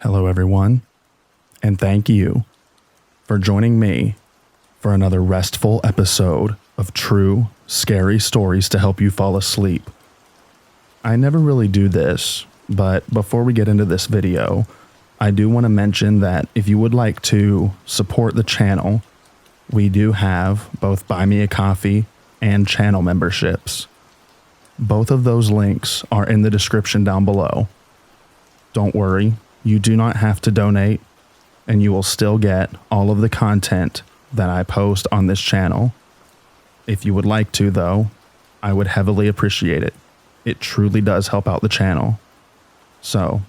Hello, everyone, and thank you for joining me for another restful episode of true, scary stories to help you fall asleep. I never really do this, but before we get into this video, I do want to mention that if you would like to support the channel, we do have both Buy Me a Coffee and channel memberships. Both of those links are in the description down below. Don't worry. You do not have to donate, and you will still get all of the content that I post on this channel. If you would like to, though, I would heavily appreciate it. It truly does help out the channel. So,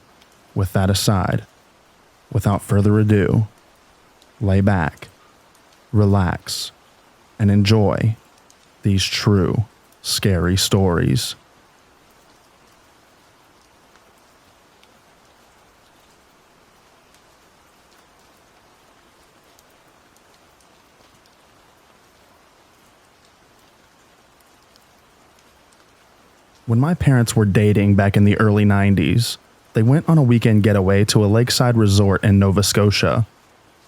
with that aside, without further ado, lay back, relax, and enjoy these true, scary stories. When my parents were dating back in the early 90s, they went on a weekend getaway to a lakeside resort in Nova Scotia.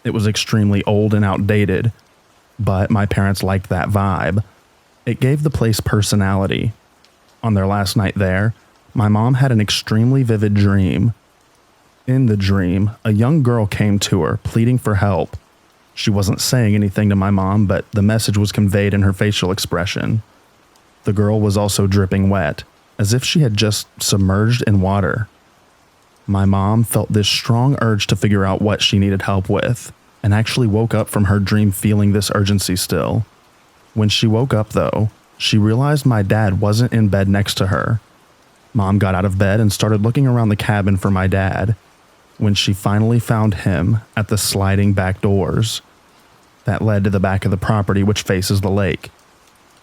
It was extremely old and outdated, but my parents liked that vibe. It gave the place personality. On their last night there, my mom had an extremely vivid dream. In the dream, a young girl came to her, pleading for help. She wasn't saying anything to my mom, but the message was conveyed in her facial expression. The girl was also dripping wet, as if she had just submerged in water. My mom felt this strong urge to figure out what she needed help with, and actually woke up from her dream feeling this urgency still. When she woke up, though, she realized my dad wasn't in bed next to her. Mom got out of bed and started looking around the cabin for my dad, when she finally found him at the sliding back doors that led to the back of the property which faces the lake.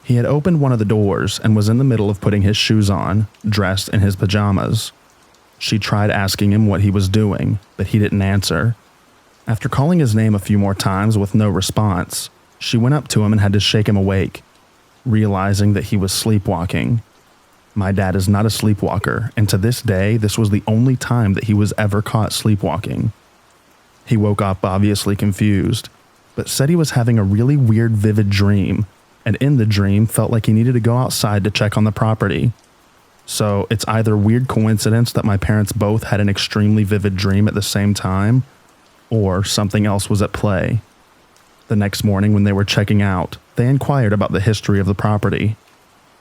He had opened one of the doors and was in the middle of putting his shoes on, dressed in his pajamas. She tried asking him what he was doing, but he didn't answer. After calling his name a few more times with no response, she went up to him and had to shake him awake, realizing that he was sleepwalking. My dad is not a sleepwalker, and to this day, this was the only time that he was ever caught sleepwalking. He woke up obviously confused, but said he was having a really weird vivid dream, and in the dream felt like he needed to go outside to check on the property. So it's either weird coincidence that my parents both had an extremely vivid dream at the same time, or something else was at play. The next morning when they were checking out, they inquired about the history of the property.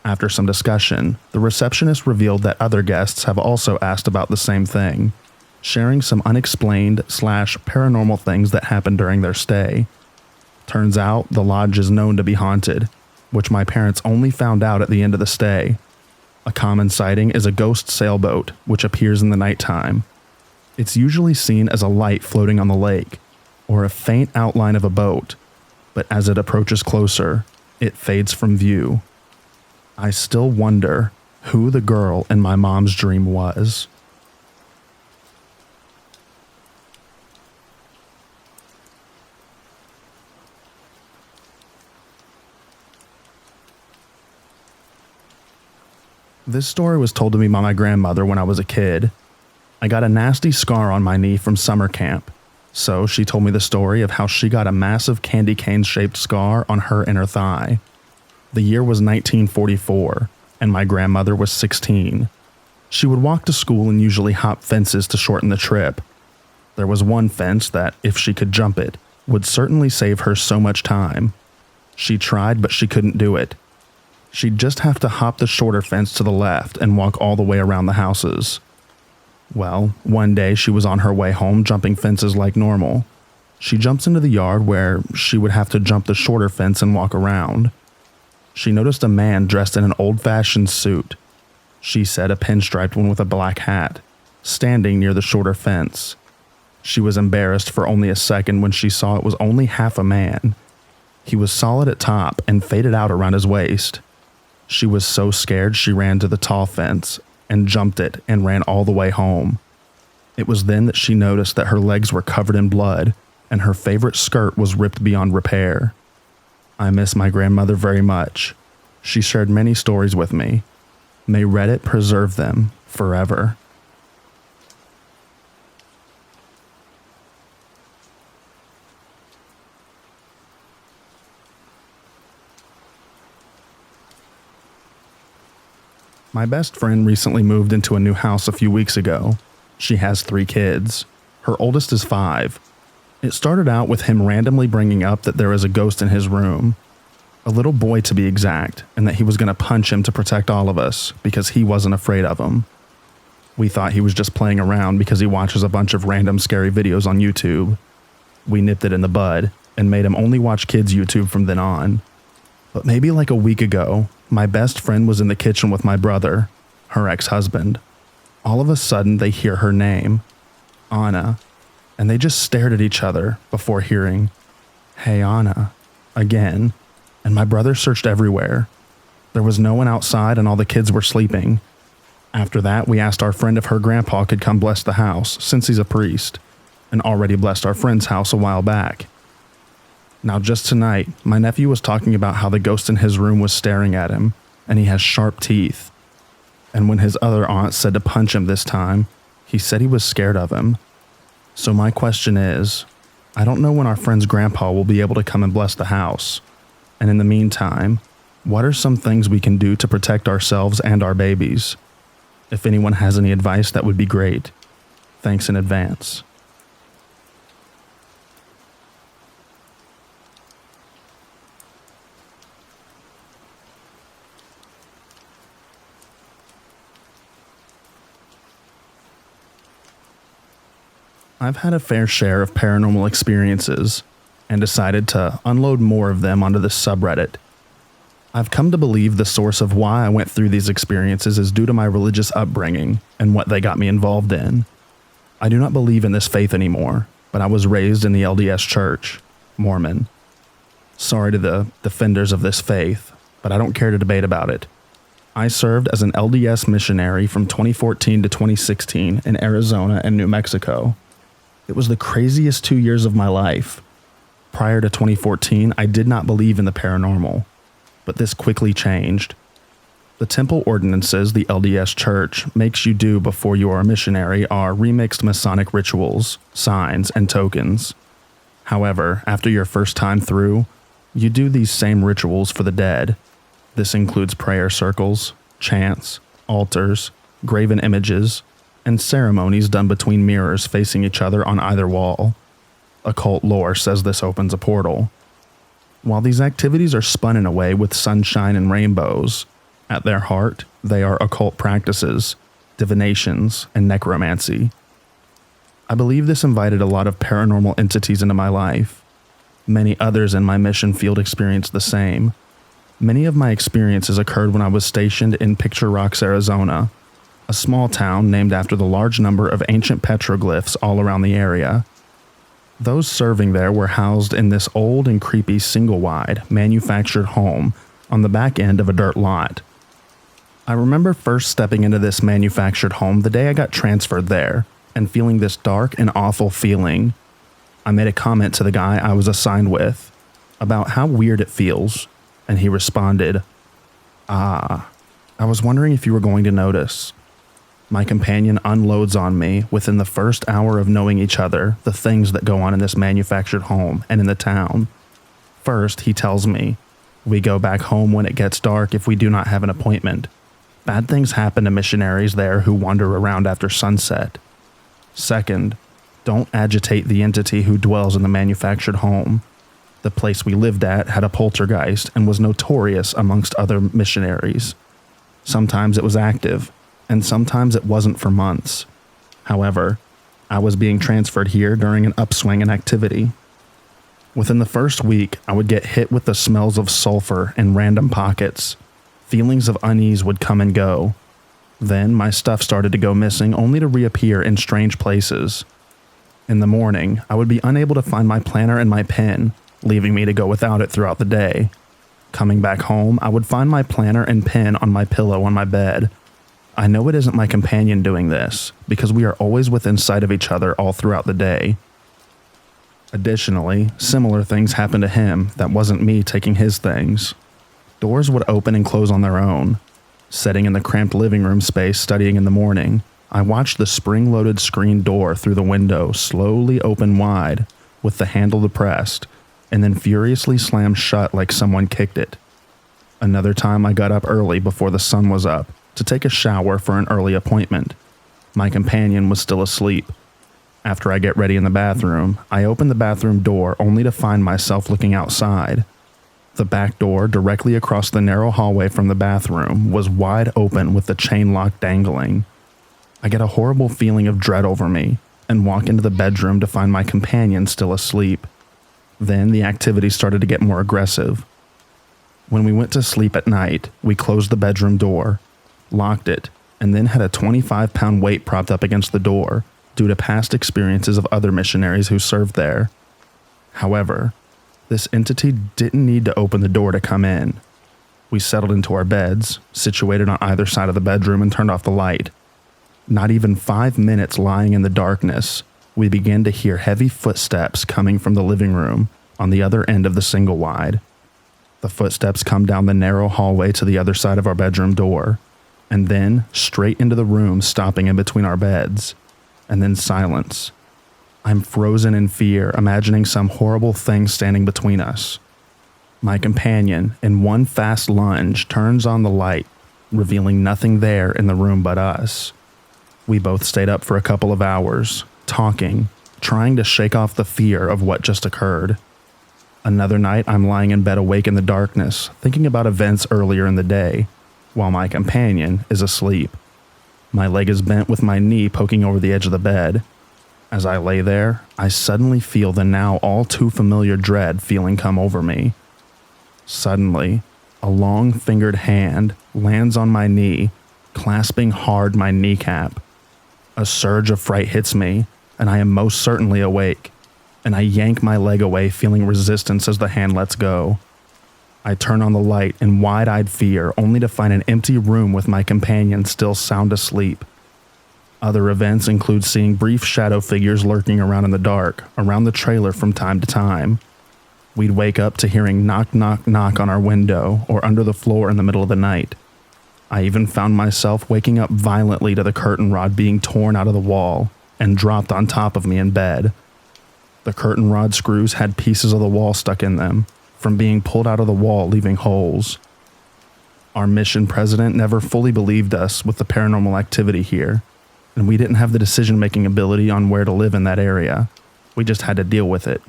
After some discussion, the receptionist revealed that other guests have also asked about the same thing, sharing some unexplained/paranormal things that happened during their stay. Turns out the lodge is known to be haunted, which my parents only found out at the end of the stay. A common sighting is a ghost sailboat, which appears in the nighttime. It's usually seen as a light floating on the lake, or a faint outline of a boat, but as it approaches closer, it fades from view. I still wonder who the girl in my mom's dream was. This story was told to me by my grandmother when I was a kid. I got a nasty scar on my knee from summer camp, so she told me the story of how she got a massive candy cane-shaped scar on her inner thigh. The year was 1944, and my grandmother was 16. She would walk to school and usually hop fences to shorten the trip. There was one fence that, if she could jump it, would certainly save her so much time. She tried, but she couldn't do it. She'd just have to hop the shorter fence to the left and walk all the way around the houses. Well, one day she was on her way home jumping fences like normal. She jumps into the yard where she would have to jump the shorter fence and walk around. She noticed a man dressed in an old-fashioned suit. She said a pinstriped one with a black hat, standing near the shorter fence. She was embarrassed for only a second when she saw it was only half a man. He was solid at top and faded out around his waist. She was so scared she ran to the tall fence and jumped it and ran all the way home. It was then that she noticed that her legs were covered in blood and her favorite skirt was ripped beyond repair. I miss my grandmother very much. She shared many stories with me. May Reddit preserve them forever. My best friend recently moved into a new house a few weeks ago. She has 3 kids. Her oldest is 5. It started out with him randomly bringing up that there is a ghost in his room. A little boy to be exact, and that he was going to punch him to protect all of us because he wasn't afraid of him. We thought he was just playing around because he watches a bunch of random scary videos on YouTube. We nipped it in the bud and made him only watch kids' YouTube from then on. But maybe like a week ago, my best friend was in the kitchen with my brother, her ex-husband. All of a sudden, they hear her name, Anna, and they just stared at each other before hearing, "Hey, Anna," again, and my brother searched everywhere. There was no one outside and all the kids were sleeping. After that, we asked our friend if her grandpa could come bless the house, since he's a priest, and already blessed our friend's house a while back. Now just tonight, my nephew was talking about how the ghost in his room was staring at him, and he has sharp teeth. And when his other aunt said to punch him this time, he said he was scared of him. So my question is, I don't know when our friend's grandpa will be able to come and bless the house. And in the meantime, what are some things we can do to protect ourselves and our babies? If anyone has any advice, that would be great. Thanks in advance. I've had a fair share of paranormal experiences and decided to unload more of them onto this subreddit. I've come to believe the source of why I went through these experiences is due to my religious upbringing and what they got me involved in. I do not believe in this faith anymore, but I was raised in the LDS Church, Mormon. Sorry to the defenders of this faith, but I don't care to debate about it. I served as an LDS missionary from 2014 to 2016 in Arizona and New Mexico. It was the craziest 2 years of my life. Prior to 2014, I did not believe in the paranormal, but this quickly changed. The temple ordinances the LDS Church makes you do before you are a missionary are remixed Masonic rituals, signs, and tokens. However, after your first time through, you do these same rituals for the dead. This includes prayer circles, chants, altars, graven images, and ceremonies done between mirrors facing each other on either wall. Occult lore says this opens a portal. While these activities are spun in a way with sunshine and rainbows, at their heart, they are occult practices, divinations, and necromancy. I believe this invited a lot of paranormal entities into my life. Many others in my mission field experienced the same. Many of my experiences occurred when I was stationed in Picture Rocks, Arizona, a small town named after the large number of ancient petroglyphs all around the area. Those serving there were housed in this old and creepy single-wide, manufactured home on the back end of a dirt lot. I remember first stepping into this manufactured home the day I got transferred there, and feeling this dark and awful feeling. I made a comment to the guy I was assigned with about how weird it feels, and he responded, "Ah, I was wondering if you were going to notice." My companion unloads on me within the first hour of knowing each other the things that go on in this manufactured home and in the town. First, he tells me, we go back home when it gets dark if we do not have an appointment. Bad things happen to missionaries there who wander around after sunset. Second, don't agitate the entity who dwells in the manufactured home. The place we lived at had a poltergeist and was notorious amongst other missionaries. Sometimes it was active, and sometimes it wasn't for months. However, I was being transferred here during an upswing in activity. Within the first week, I would get hit with the smells of sulfur in random pockets. Feelings of unease would come and go. Then my stuff started to go missing, only to reappear in strange places. In the morning, I would be unable to find my planner and my pen, leaving me to go without it throughout the day. Coming back home, I would find my planner and pen on my pillow on my bed. I know it isn't my companion doing this, because we are always within sight of each other all throughout the day. Additionally, similar things happened to him that wasn't me taking his things. Doors would open and close on their own. Sitting in the cramped living room space studying in the morning, I watched the spring-loaded screen door through the window slowly open wide, with the handle depressed, and then furiously slam shut like someone kicked it. Another time I got up early before the sun was up, to take a shower for an early appointment. My companion was still asleep. After I get ready in the bathroom, I open the bathroom door only to find myself looking outside. The back door, directly across the narrow hallway from the bathroom, was wide open with the chain lock dangling. I get a horrible feeling of dread over me and walk into the bedroom to find my companion still asleep. Then the activity started to get more aggressive. When we went to sleep at night, we closed the bedroom door, locked it, and then had a 25-pound weight propped up against the door due to past experiences of other missionaries who served there. However, this entity didn't need to open the door to come in. We settled into our beds, situated on either side of the bedroom, and turned off the light. Not even 5 minutes lying in the darkness, we began to hear heavy footsteps coming from the living room on the other end of the single wide. The footsteps come down the narrow hallway to the other side of our bedroom door, and then straight into the room, stopping in between our beds, and then silence. I'm frozen in fear, imagining some horrible thing standing between us. My companion, in one fast lunge, turns on the light, revealing nothing there in the room but us. We both stayed up for a couple of hours, talking, trying to shake off the fear of what just occurred. Another night, I'm lying in bed awake in the darkness, thinking about events earlier in the day, while my companion is asleep. My leg is bent with my knee poking over the edge of the bed. As I lay there, I suddenly feel the now all too familiar dread feeling come over me. Suddenly, a long-fingered hand lands on my knee, clasping hard my kneecap. A surge of fright hits me, and I am most certainly awake, and I yank my leg away, feeling resistance as the hand lets go. I turn on the light in wide-eyed fear, only to find an empty room with my companion still sound asleep. Other events include seeing brief shadow figures lurking around in the dark, around the trailer from time to time. We'd wake up to hearing knock, knock, knock on our window or under the floor in the middle of the night. I even found myself waking up violently to the curtain rod being torn out of the wall and dropped on top of me in bed. The curtain rod screws had pieces of the wall stuck in them, from being pulled out of the wall, leaving holes. Our mission president never fully believed us with the paranormal activity here, and we didn't have the decision-making ability on where to live in that area. We just had to deal with it.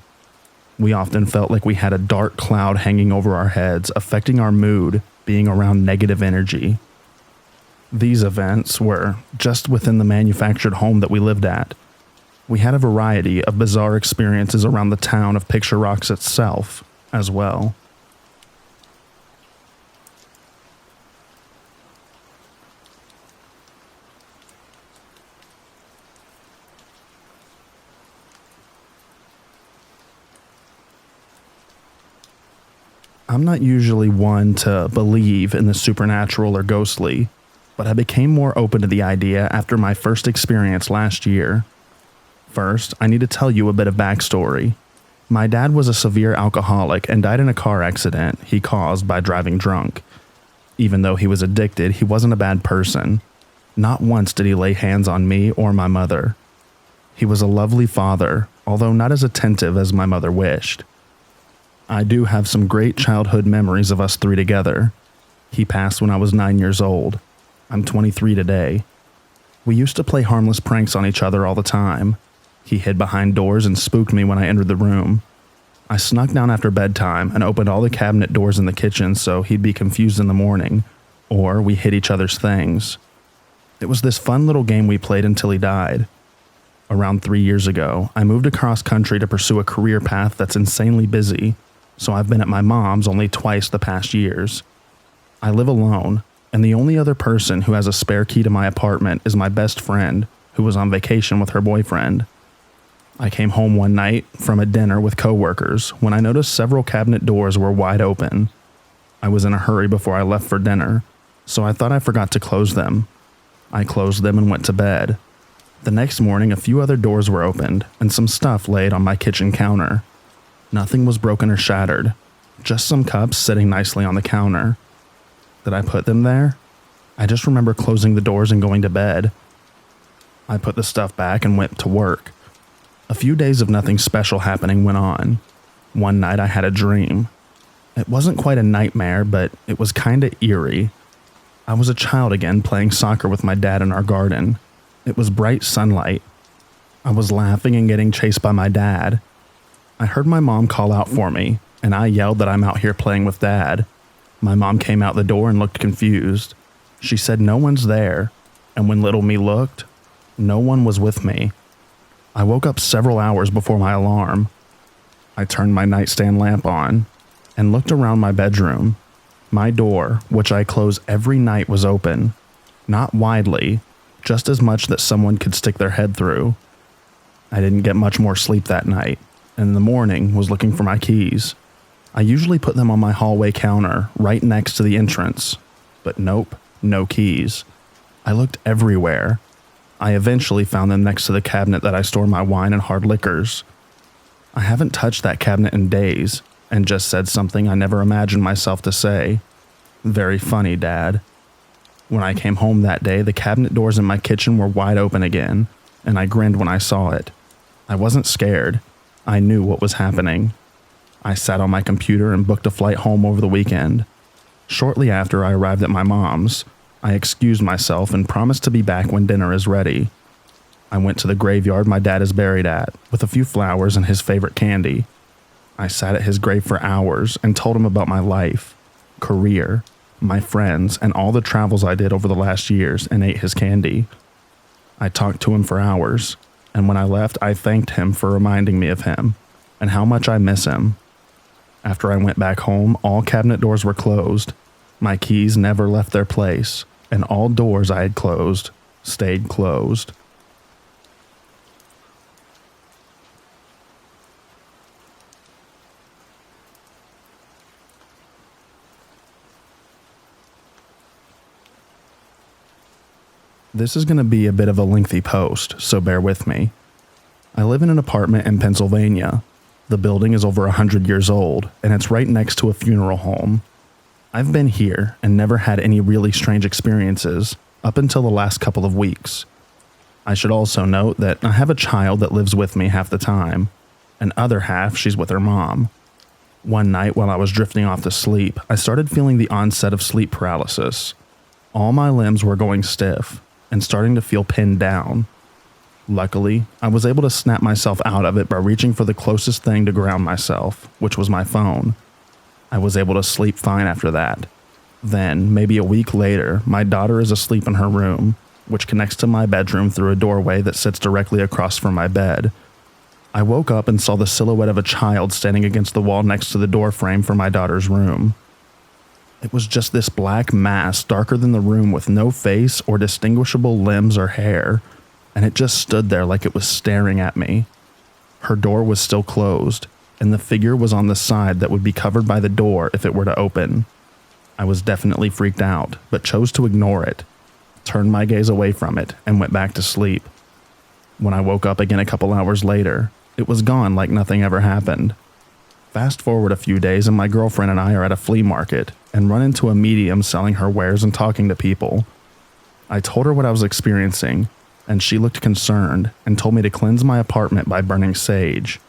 We often felt like we had a dark cloud hanging over our heads, affecting our mood, being around negative energy. These events were just within the manufactured home that we lived at. We had a variety of bizarre experiences around the town of Picture Rocks itself, as well. I'm not usually one to believe in the supernatural or ghostly, but I became more open to the idea after my first experience last year. First, I need to tell you a bit of backstory. My dad was a severe alcoholic and died in a car accident he caused by driving drunk. Even though he was addicted, he wasn't a bad person. Not once did he lay hands on me or my mother. He was a lovely father, although not as attentive as my mother wished. I do have some great childhood memories of us three together. He passed when I was 9 years old. I'm 23 today. We used to play harmless pranks on each other all the time. He hid behind doors and spooked me when I entered the room. I snuck down after bedtime and opened all the cabinet doors in the kitchen so he'd be confused in the morning, or we hid each other's things. It was this fun little game we played until he died. Around 3 years ago, I moved across country to pursue a career path that's insanely busy, so I've been at my mom's only twice the past years. I live alone, and the only other person who has a spare key to my apartment is my best friend, who was on vacation with her boyfriend. I came home one night from a dinner with coworkers when I noticed several cabinet doors were wide open. I was in a hurry before I left for dinner, so I thought I forgot to close them. I closed them and went to bed. The next morning, a few other doors were opened and some stuff laid on my kitchen counter. Nothing was broken or shattered, just some cups sitting nicely on the counter. Did I put them there? I just remember closing the doors and going to bed. I put the stuff back and went to work. A few days of nothing special happening went on. One night I had a dream. It wasn't quite a nightmare, but it was kinda eerie. I was a child again playing soccer with my dad in our garden. It was bright sunlight. I was laughing and getting chased by my dad. I heard my mom call out for me, and I yelled that I'm out here playing with dad. My mom came out the door and looked confused. She said no one's there, and when little me looked, no one was with me. I woke up several hours before my alarm. I turned my nightstand lamp on and looked around my bedroom. My door, which I close every night, was open. Not widely, just as much that someone could stick their head through. I didn't get much more sleep that night, and in the morning was looking for my keys. I usually put them on my hallway counter, right next to the entrance. But nope, no keys. I looked everywhere. I eventually found them next to the cabinet that I store my wine and hard liquors. I haven't touched that cabinet in days, and just said something I never imagined myself to say. Very funny, Dad. When I came home that day, the cabinet doors in my kitchen were wide open again, and I grinned when I saw it. I wasn't scared. I knew what was happening. I sat on my computer and booked a flight home over the weekend. Shortly after I arrived at my mom's, I excused myself and promised to be back when dinner is ready. I went to the graveyard my dad is buried at, with a few flowers and his favorite candy. I sat at his grave for hours and told him about my life, career, my friends, and all the travels I did over the last years, and ate his candy. I talked to him for hours, and when I left, I thanked him for reminding me of him, and how much I miss him. After I went back home, all cabinet doors were closed. My keys never left their place, and all doors I had closed stayed closed. This is going to be a bit of a lengthy post, so bear with me. I live in an apartment in Pennsylvania. The building is over 100 years old, and it's right next to a funeral home. I've been here and never had any really strange experiences up until the last couple of weeks. I should also note that I have a child that lives with me half the time, and other half she's with her mom. One night while I was drifting off to sleep, I started feeling the onset of sleep paralysis. All my limbs were going stiff and starting to feel pinned down. Luckily, I was able to snap myself out of it by reaching for the closest thing to ground myself, which was my phone. I was able to sleep fine after that. Then, maybe a week later, my daughter is asleep in her room, which connects to my bedroom through a doorway that sits directly across from my bed. I woke up and saw the silhouette of a child standing against the wall next to the door frame for my daughter's room. It was just this black mass darker than the room with no face or distinguishable limbs or hair, and it just stood there like it was staring at me. Her door was still closed, and the figure was on the side that would be covered by the door if it were to open. I was definitely freaked out, but chose to ignore it, turned my gaze away from it, and went back to sleep. When I woke up again a couple hours later, it was gone like nothing ever happened. Fast forward a few days and my girlfriend and I are at a flea market and run into a medium selling her wares and talking to people. I told her what I was experiencing, and she looked concerned and told me to cleanse my apartment by burning sage.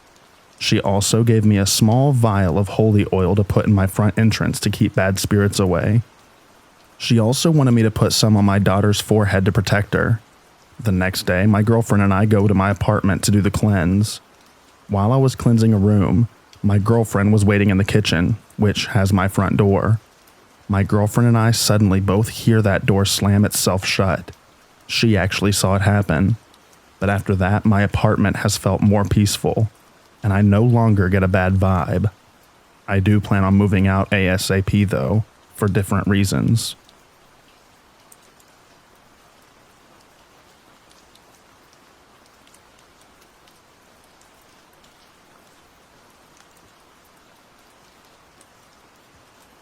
She also gave me a small vial of holy oil to put in my front entrance to keep bad spirits away. She also wanted me to put some on my daughter's forehead to protect her. The next day, my girlfriend and I go to my apartment to do the cleanse. While I was cleansing a room, my girlfriend was waiting in the kitchen, which has my front door. My girlfriend and I suddenly both hear that door slam itself shut. She actually saw it happen. But after that, my apartment has felt more peaceful, and I no longer get a bad vibe. I do plan on moving out ASAP though, for different reasons.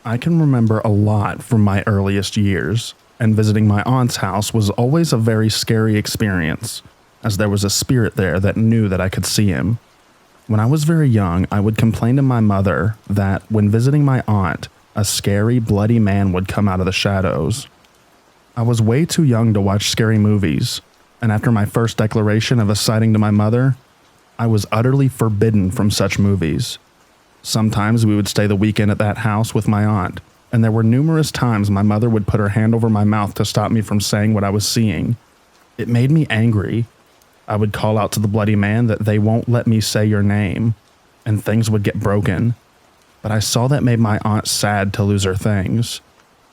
I can remember a lot from my earliest years, and visiting my aunt's house was always a very scary experience, as there was a spirit there that knew that I could see him. When I was very young, I would complain to my mother that when visiting my aunt, a scary, bloody man would come out of the shadows. I was way too young to watch scary movies, and after my first declaration of a sighting to my mother, I was utterly forbidden from such movies. Sometimes we would stay the weekend at that house with my aunt, and there were numerous times my mother would put her hand over my mouth to stop me from saying what I was seeing. It made me angry. I would call out to the bloody man that they won't let me say your name, and things would get broken. But I saw that made my aunt sad to lose her things.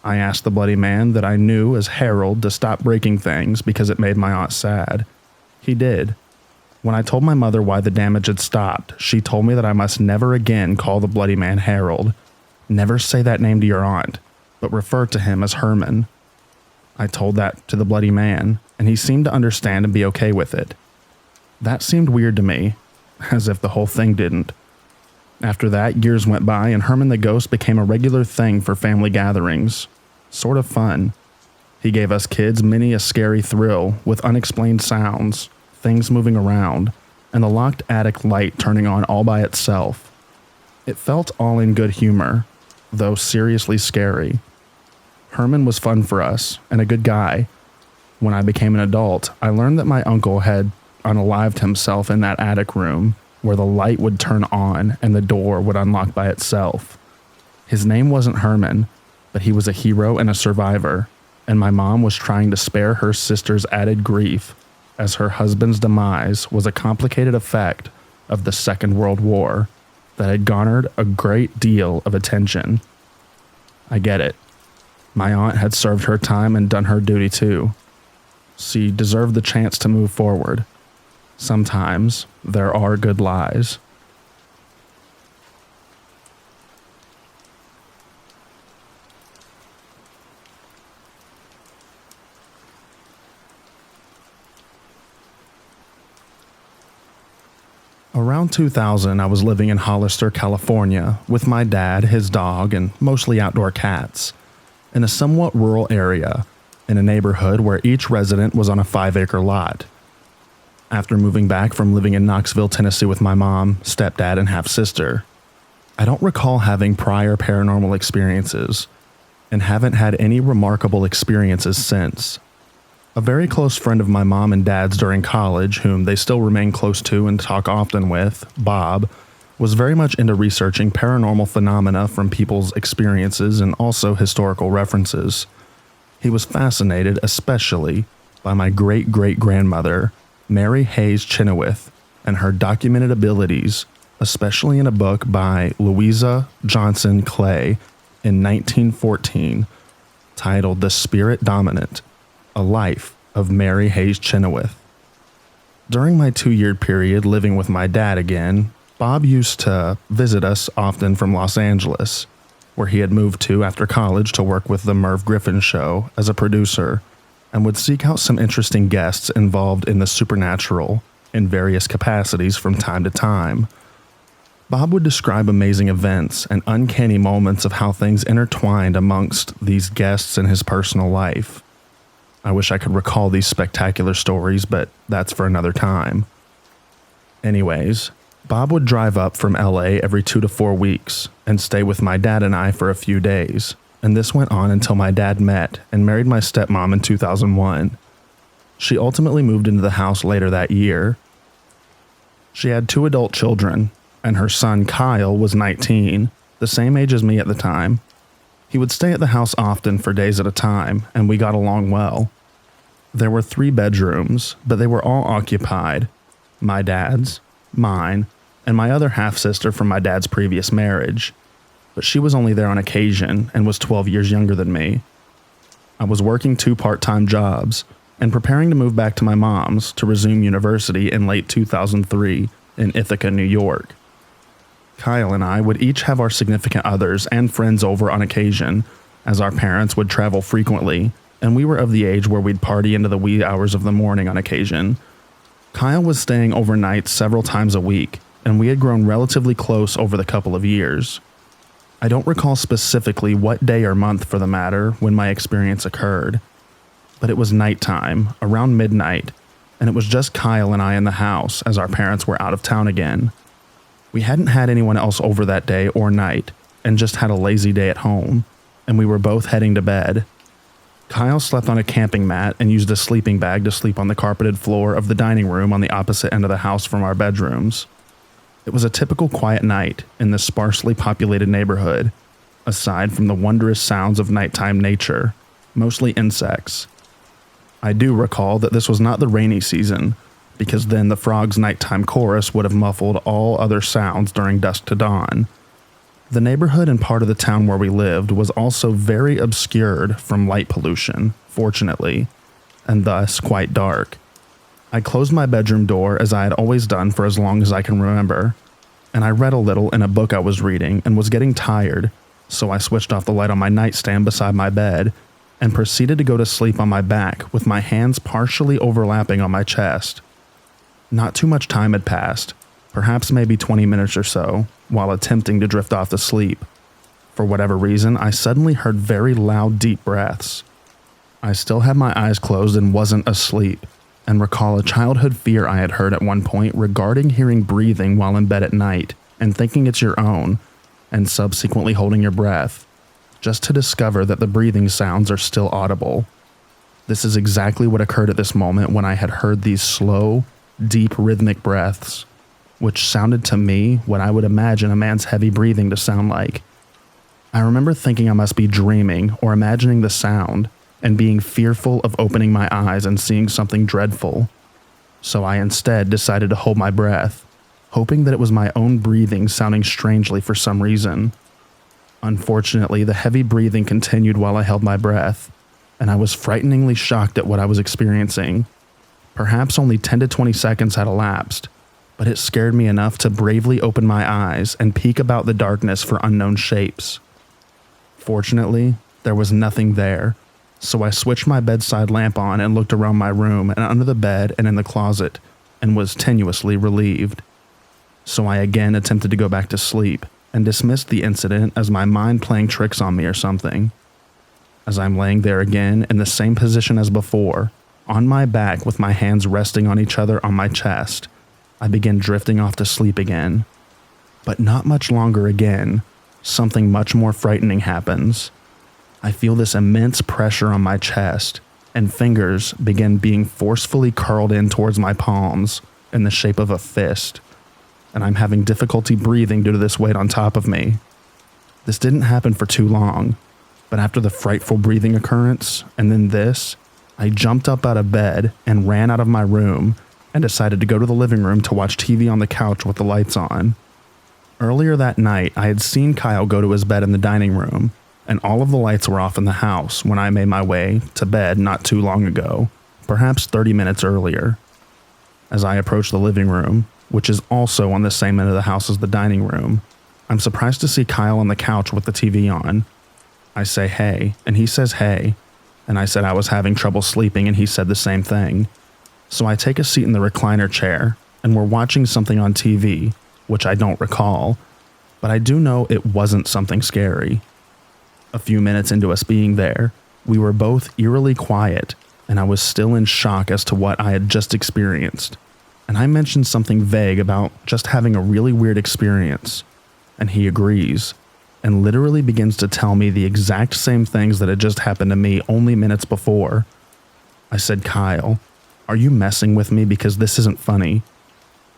I asked the bloody man that I knew as Harold to stop breaking things because it made my aunt sad. He did. When I told my mother why the damage had stopped, she told me that I must never again call the bloody man Harold. Never say that name to your aunt, but refer to him as Herman. I told that to the bloody man, and he seemed to understand and be okay with it. That seemed weird to me, as if the whole thing didn't. After that, years went by, and Herman the Ghost became a regular thing for family gatherings. Sort of fun. He gave us kids many a scary thrill with unexplained sounds, things moving around, and the locked attic light turning on all by itself. It felt all in good humor, though seriously scary. Herman was fun for us, and a good guy. When I became an adult, I learned that my uncle had unalived himself in that attic room, where the light would turn on and the door would unlock by itself. His name wasn't Herman, but he was a hero and a survivor, and my mom was trying to spare her sister's added grief, as her husband's demise was a complicated effect of the Second World War that had garnered a great deal of attention. I get it. My aunt had served her time and done her duty too. She deserved the chance to move forward. Sometimes there are good lies. Around 2000, I was living in Hollister, California, with my dad, his dog, and mostly outdoor cats, in a somewhat rural area, in a neighborhood where each resident was on a 5-acre lot. After moving back from living in Knoxville, Tennessee with my mom, stepdad, and half-sister, I don't recall having prior paranormal experiences, and haven't had any remarkable experiences since. A very close friend of my mom and dad's during college, whom they still remain close to and talk often with, Bob, was very much into researching paranormal phenomena from people's experiences and also historical references. He was fascinated especially by my great-great-grandmother, Mary Hayes Chenoweth, and her documented abilities, especially in a book by Louisa Johnson Clay in 1914 titled The Spirit Dominant, A Life of Mary Hayes Chenoweth. During my 2-year period living with my dad again, Bob used to visit us often from Los Angeles, where he had moved to after college to work with the Merv Griffin Show as a producer, and would seek out some interesting guests involved in the supernatural in various capacities from time to time. Bob would describe amazing events and uncanny moments of how things intertwined amongst these guests in his personal life. I wish I could recall these spectacular stories, but that's for another time. Anyways, Bob would drive up from LA every 2 to 4 weeks and stay with my dad and I for a few days, and this went on until my dad met and married my stepmom in 2001. She ultimately moved into the house later that year. She had 2 adult children, and her son Kyle was 19, the same age as me at the time. He would stay at the house often for days at a time, and we got along well. There were 3 bedrooms, but they were all occupied. My dad's, mine, and my other half-sister from my dad's previous marriage. But she was only there on occasion and was 12 years younger than me. I was working 2 part-time jobs and preparing to move back to my mom's to resume university in late 2003 in Ithaca, New York. Kyle and I would each have our significant others and friends over on occasion, as our parents would travel frequently, and we were of the age where we'd party into the wee hours of the morning on occasion. Kyle was staying overnight several times a week, and we had grown relatively close over the couple of years. I don't recall specifically what day or month for the matter when my experience occurred, but it was nighttime, around midnight, and it was just Kyle and I in the house as our parents were out of town again. We hadn't had anyone else over that day or night, and just had a lazy day at home, and we were both heading to bed. Kyle slept on a camping mat and used a sleeping bag to sleep on the carpeted floor of the dining room on the opposite end of the house from our bedrooms. It was a typical quiet night in this sparsely populated neighborhood, aside from the wondrous sounds of nighttime nature, mostly insects. I do recall that this was not the rainy season, because then the frog's nighttime chorus would have muffled all other sounds during dusk to dawn. The neighborhood and part of the town where we lived was also very obscured from light pollution, fortunately, and thus quite dark. I closed my bedroom door as I had always done for as long as I can remember, and I read a little in a book I was reading and was getting tired, so I switched off the light on my nightstand beside my bed and proceeded to go to sleep on my back with my hands partially overlapping on my chest. Not too much time had passed, perhaps maybe 20 minutes or so, while attempting to drift off to sleep. For whatever reason, I suddenly heard very loud, deep breaths. I still had my eyes closed and wasn't asleep, and recall a childhood fear I had heard at one point regarding hearing breathing while in bed at night and thinking it's your own, and subsequently holding your breath, just to discover that the breathing sounds are still audible. This is exactly what occurred at this moment when I had heard these slow, deep rhythmic breaths, which sounded to me what I would imagine a man's heavy breathing to sound like. I remember thinking I must be dreaming or imagining the sound and being fearful of opening my eyes and seeing something dreadful. So I instead decided to hold my breath, hoping that it was my own breathing sounding strangely for some reason. Unfortunately, the heavy breathing continued while I held my breath, and I was frighteningly shocked at what I was experiencing. Perhaps only 10 to 20 seconds had elapsed, but it scared me enough to bravely open my eyes and peek about the darkness for unknown shapes. Fortunately, there was nothing there, so I switched my bedside lamp on and looked around my room and under the bed and in the closet, and was tenuously relieved. So I again attempted to go back to sleep and dismissed the incident as my mind playing tricks on me or something. As I'm laying there again in the same position as before, on my back with my hands resting on each other on my chest, I begin drifting off to sleep again. But not much longer again, something much more frightening happens. I feel this immense pressure on my chest, and fingers begin being forcefully curled in towards my palms in the shape of a fist, and I'm having difficulty breathing due to this weight on top of me. This didn't happen for too long, but after the frightful breathing occurrence, and then this, I jumped up out of bed and ran out of my room and decided to go to the living room to watch TV on the couch with the lights on. Earlier that night, I had seen Kyle go to his bed in the dining room, and all of the lights were off in the house when I made my way to bed not too long ago, perhaps 30 minutes earlier. As I approached the living room, which is also on the same end of the house as the dining room, I'm surprised to see Kyle on the couch with the TV on. I say hey, and he says hey, and I said I was having trouble sleeping, and he said the same thing. So I take a seat in the recliner chair, and we're watching something on TV, which I don't recall, but I do know it wasn't something scary. A few minutes into us being there, we were both eerily quiet, and I was still in shock as to what I had just experienced. And I mentioned something vague about just having a really weird experience, and he agrees, and literally begins to tell me the exact same things that had just happened to me only minutes before. I said, Kyle, are you messing with me because this isn't funny?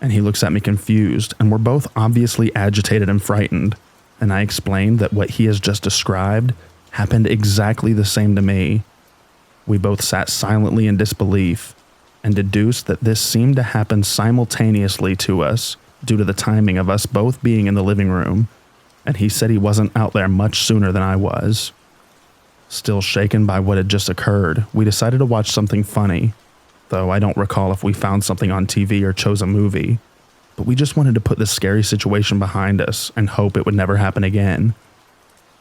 And he looks at me confused, and we're both obviously agitated and frightened, and I explained that what he has just described happened exactly the same to me. We both sat silently in disbelief, and deduced that this seemed to happen simultaneously to us due to the timing of us both being in the living room, and he said he wasn't out there much sooner than I was. Still shaken by what had just occurred, we decided to watch something funny, though I don't recall if we found something on TV or chose a movie, but we just wanted to put this scary situation behind us and hope it would never happen again.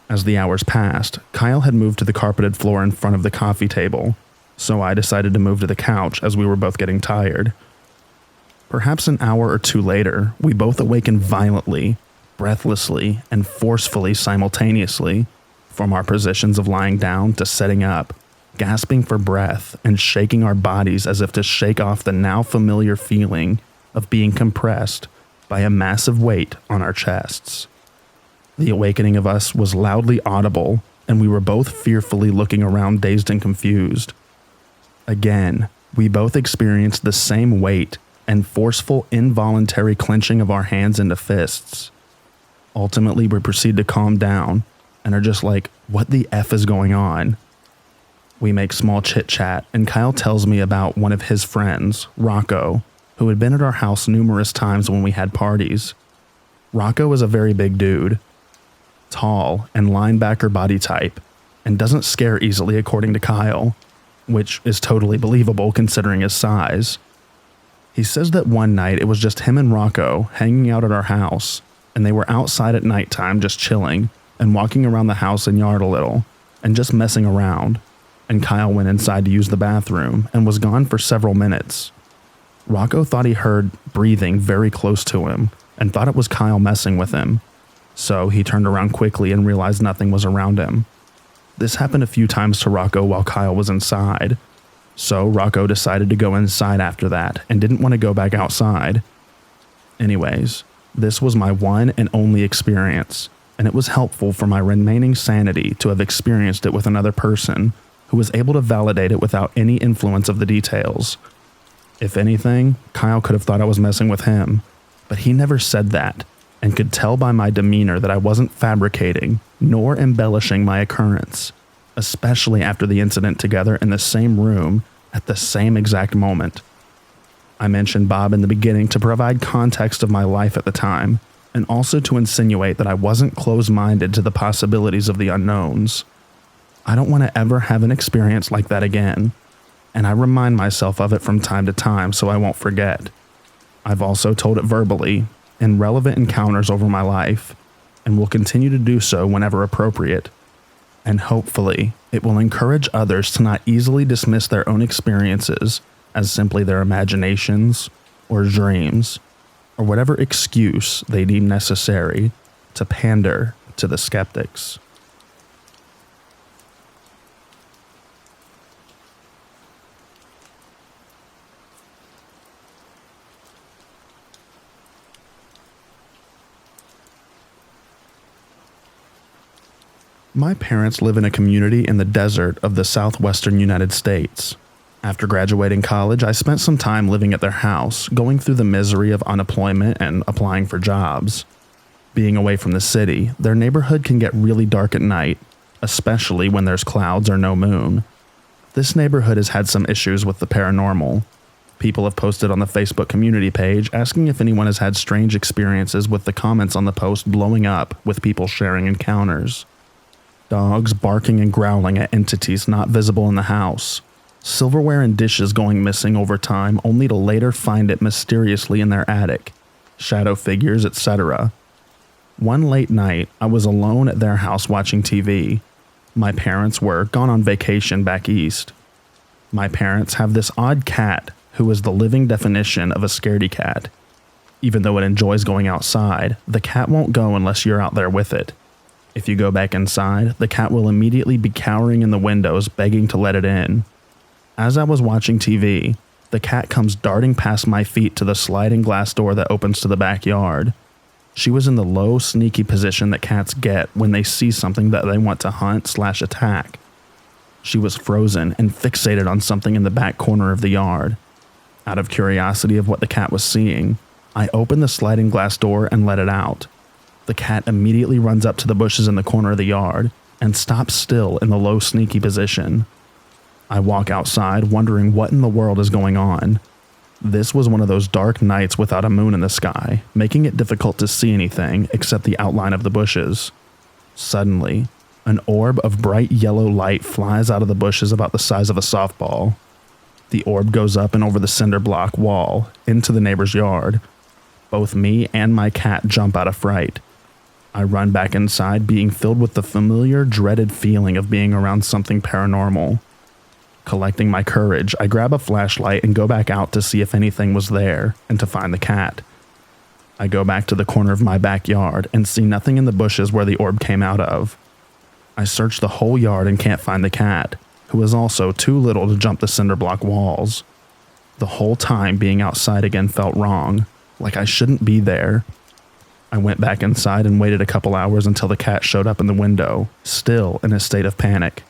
As the hours passed, Kyle had moved to the carpeted floor in front of the coffee table, so I decided to move to the couch as we were both getting tired. Perhaps an hour or two later, we both awakened violently, breathlessly, and forcefully simultaneously, from our positions of lying down to setting up, gasping for breath and shaking our bodies as if to shake off the now familiar feeling of being compressed by a massive weight on our chests. The awakening of us was loudly audible, and we were both fearfully looking around, dazed and confused. Again, we both experienced the same weight and forceful involuntary clenching of our hands into fists. Ultimately, we proceed to calm down, and are just like, what the F is going on? We make small chit chat, and Kyle tells me about one of his friends, Rocco, who had been at our house numerous times when we had parties. Rocco is a very big dude, tall and linebacker body type, and doesn't scare easily according to Kyle, which is totally believable considering his size. He says that one night it was just him and Rocco hanging out at our house, and they were outside at nighttime just chilling and walking around the house and yard a little, and just messing around, and Kyle went inside to use the bathroom and was gone for several minutes. Rocco thought he heard breathing very close to him and thought it was Kyle messing with him, so he turned around quickly and realized nothing was around him. This happened a few times to Rocco while Kyle was inside, so Rocco decided to go inside after that and didn't want to go back outside. Anyways, this was my one and only experience, and it was helpful for my remaining sanity to have experienced it with another person who was able to validate it without any influence of the details. If anything, Kyle could have thought I was messing with him, but he never said that, and could tell by my demeanor that I wasn't fabricating nor embellishing my occurrence, especially after the incident together in the same room at the same exact moment. I mentioned Bob in the beginning to provide context of my life at the time, and also to insinuate that I wasn't closed-minded to the possibilities of the unknowns. I don't want to ever have an experience like that again, and I remind myself of it from time to time so I won't forget. I've also told it verbally in relevant encounters over my life, and will continue to do so whenever appropriate. And hopefully, it will encourage others to not easily dismiss their own experiences as simply their imaginations or dreams, or whatever excuse they deem necessary to pander to the skeptics. My parents live in a community in the desert of the southwestern United States. After graduating college, I spent some time living at their house, going through the misery of unemployment and applying for jobs. Being away from the city, their neighborhood can get really dark at night, especially when there's clouds or no moon. This neighborhood has had some issues with the paranormal. People have posted on the Facebook community page asking if anyone has had strange experiences, with the comments on the post blowing up with people sharing encounters. Dogs barking and growling at entities not visible in the house. Silverware and dishes going missing over time only to later find it mysteriously in their attic. Shadow figures, etc. One late night, I was alone at their house watching TV. My parents were gone on vacation back east. My parents have this odd cat who is the living definition of a scaredy cat. Even though it enjoys going outside, the cat won't go unless you're out there with it. If you go back inside, the cat will immediately be cowering in the windows, begging to let it in. As I was watching TV, the cat comes darting past my feet to the sliding glass door that opens to the backyard. She was in the low, sneaky position that cats get when they see something that they want to hunt/attack. She was frozen and fixated on something in the back corner of the yard. Out of curiosity of what the cat was seeing, I opened the sliding glass door and let it out. The cat immediately runs up to the bushes in the corner of the yard and stops still in the low, sneaky position. I walk outside wondering what in the world is going on. This was one of those dark nights without a moon in the sky, making it difficult to see anything except the outline of the bushes. Suddenly, an orb of bright yellow light flies out of the bushes about the size of a softball. The orb goes up and over the cinder block wall into the neighbor's yard. Both me and my cat jump out of fright. I run back inside, being filled with the familiar, dreaded feeling of being around something paranormal. Collecting my courage, I grab a flashlight and go back out to see if anything was there and to find the cat. I go back to the corner of my backyard and see nothing in the bushes where the orb came out of. I search the whole yard and can't find the cat, who is also too little to jump the cinder block walls. The whole time being outside again felt wrong, like I shouldn't be there. I went back inside and waited a couple hours until the cat showed up in the window, still in a state of panic.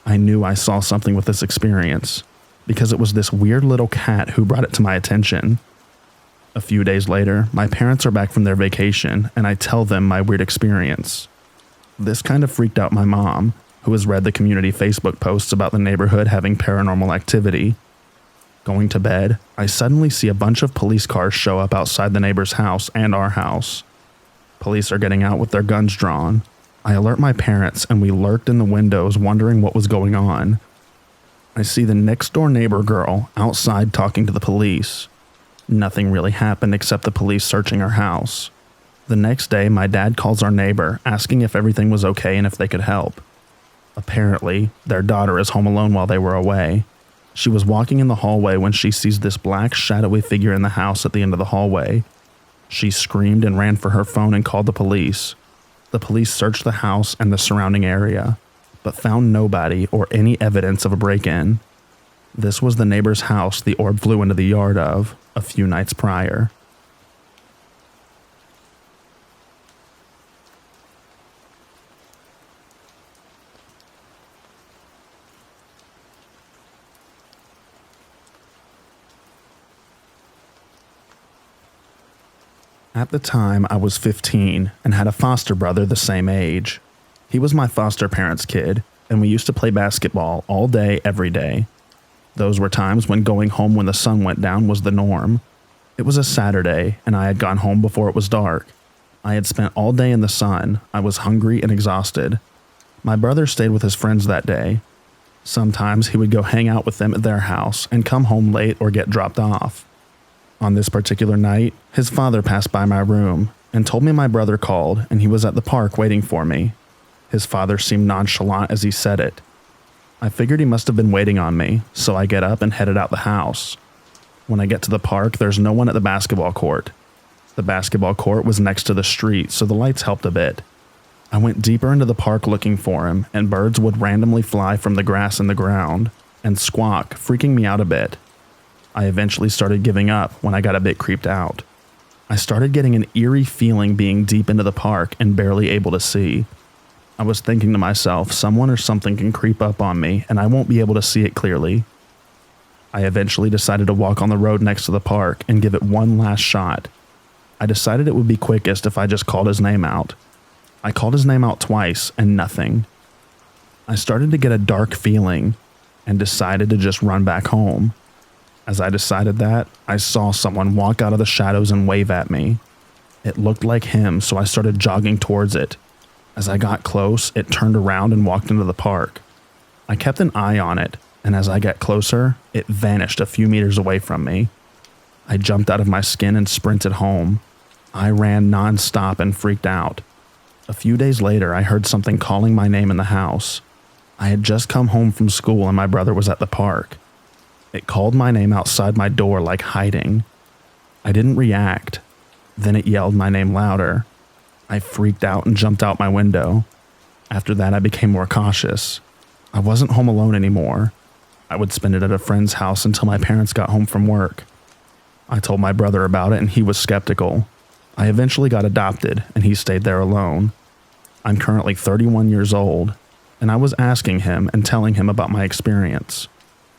I knew I saw something with this experience, because it was this weird little cat who brought it to my attention. A few days later, my parents are back from their vacation, and I tell them my weird experience. This kind of freaked out my mom, who has read the community Facebook posts about the neighborhood having paranormal activity. Going to bed, I suddenly see a bunch of police cars show up outside the neighbor's house and our house. Police are getting out with their guns drawn. I alert my parents and we lurked in the windows wondering what was going on. I see the next door neighbor girl outside talking to the police. Nothing really happened except the police searching our house. The next day, my dad calls our neighbor asking if everything was okay and if they could help. Apparently, their daughter is home alone while they were away. She was walking in the hallway when she sees this black, shadowy figure in the house at the end of the hallway. She screamed and ran for her phone and called the police. The police searched the house and the surrounding area, but found nobody or any evidence of a break-in. This was the neighbor's house the orb flew into the yard of a few nights prior. At the time, I was 15 and had a foster brother the same age. He was my foster parents' kid, and we used to play basketball all day, every day. Those were times when going home when the sun went down was the norm. It was a Saturday, and I had gone home before it was dark. I had spent all day in the sun. I was hungry and exhausted. My brother stayed with his friends that day. Sometimes he would go hang out with them at their house and come home late or get dropped off. On this particular night, his father passed by my room and told me my brother called and he was at the park waiting for me. His father seemed nonchalant as he said it. I figured he must have been waiting on me, so I get up and headed out the house. When I get to the park, there's no one at the basketball court. The basketball court was next to the street, so the lights helped a bit. I went deeper into the park looking for him, and birds would randomly fly from the grass and the ground and squawk, freaking me out a bit. I eventually started giving up when I got a bit creeped out. I started getting an eerie feeling being deep into the park and barely able to see. I was thinking to myself, someone or something can creep up on me and I won't be able to see it clearly. I eventually decided to walk on the road next to the park and give it one last shot. I decided it would be quickest if I just called his name out. I called his name out twice and nothing. I started to get a dark feeling and decided to just run back home. As I decided that, I saw someone walk out of the shadows and wave at me. It looked like him, so I started jogging towards it. As I got close, it turned around and walked into the park. I kept an eye on it, and as I got closer, it vanished a few meters away from me. I jumped out of my skin and sprinted home. I ran non-stop and freaked out. A few days later, I heard something calling my name in the house. I had just come home from school and my brother was at the park. It called my name outside my door like hiding. I didn't react. Then it yelled my name louder. I freaked out and jumped out my window. After that, I became more cautious. I wasn't home alone anymore. I would spend it at a friend's house until my parents got home from work. I told my brother about it and he was skeptical. I eventually got adopted and he stayed there alone. I'm currently 31 years old, and I was asking him and telling him about my experience.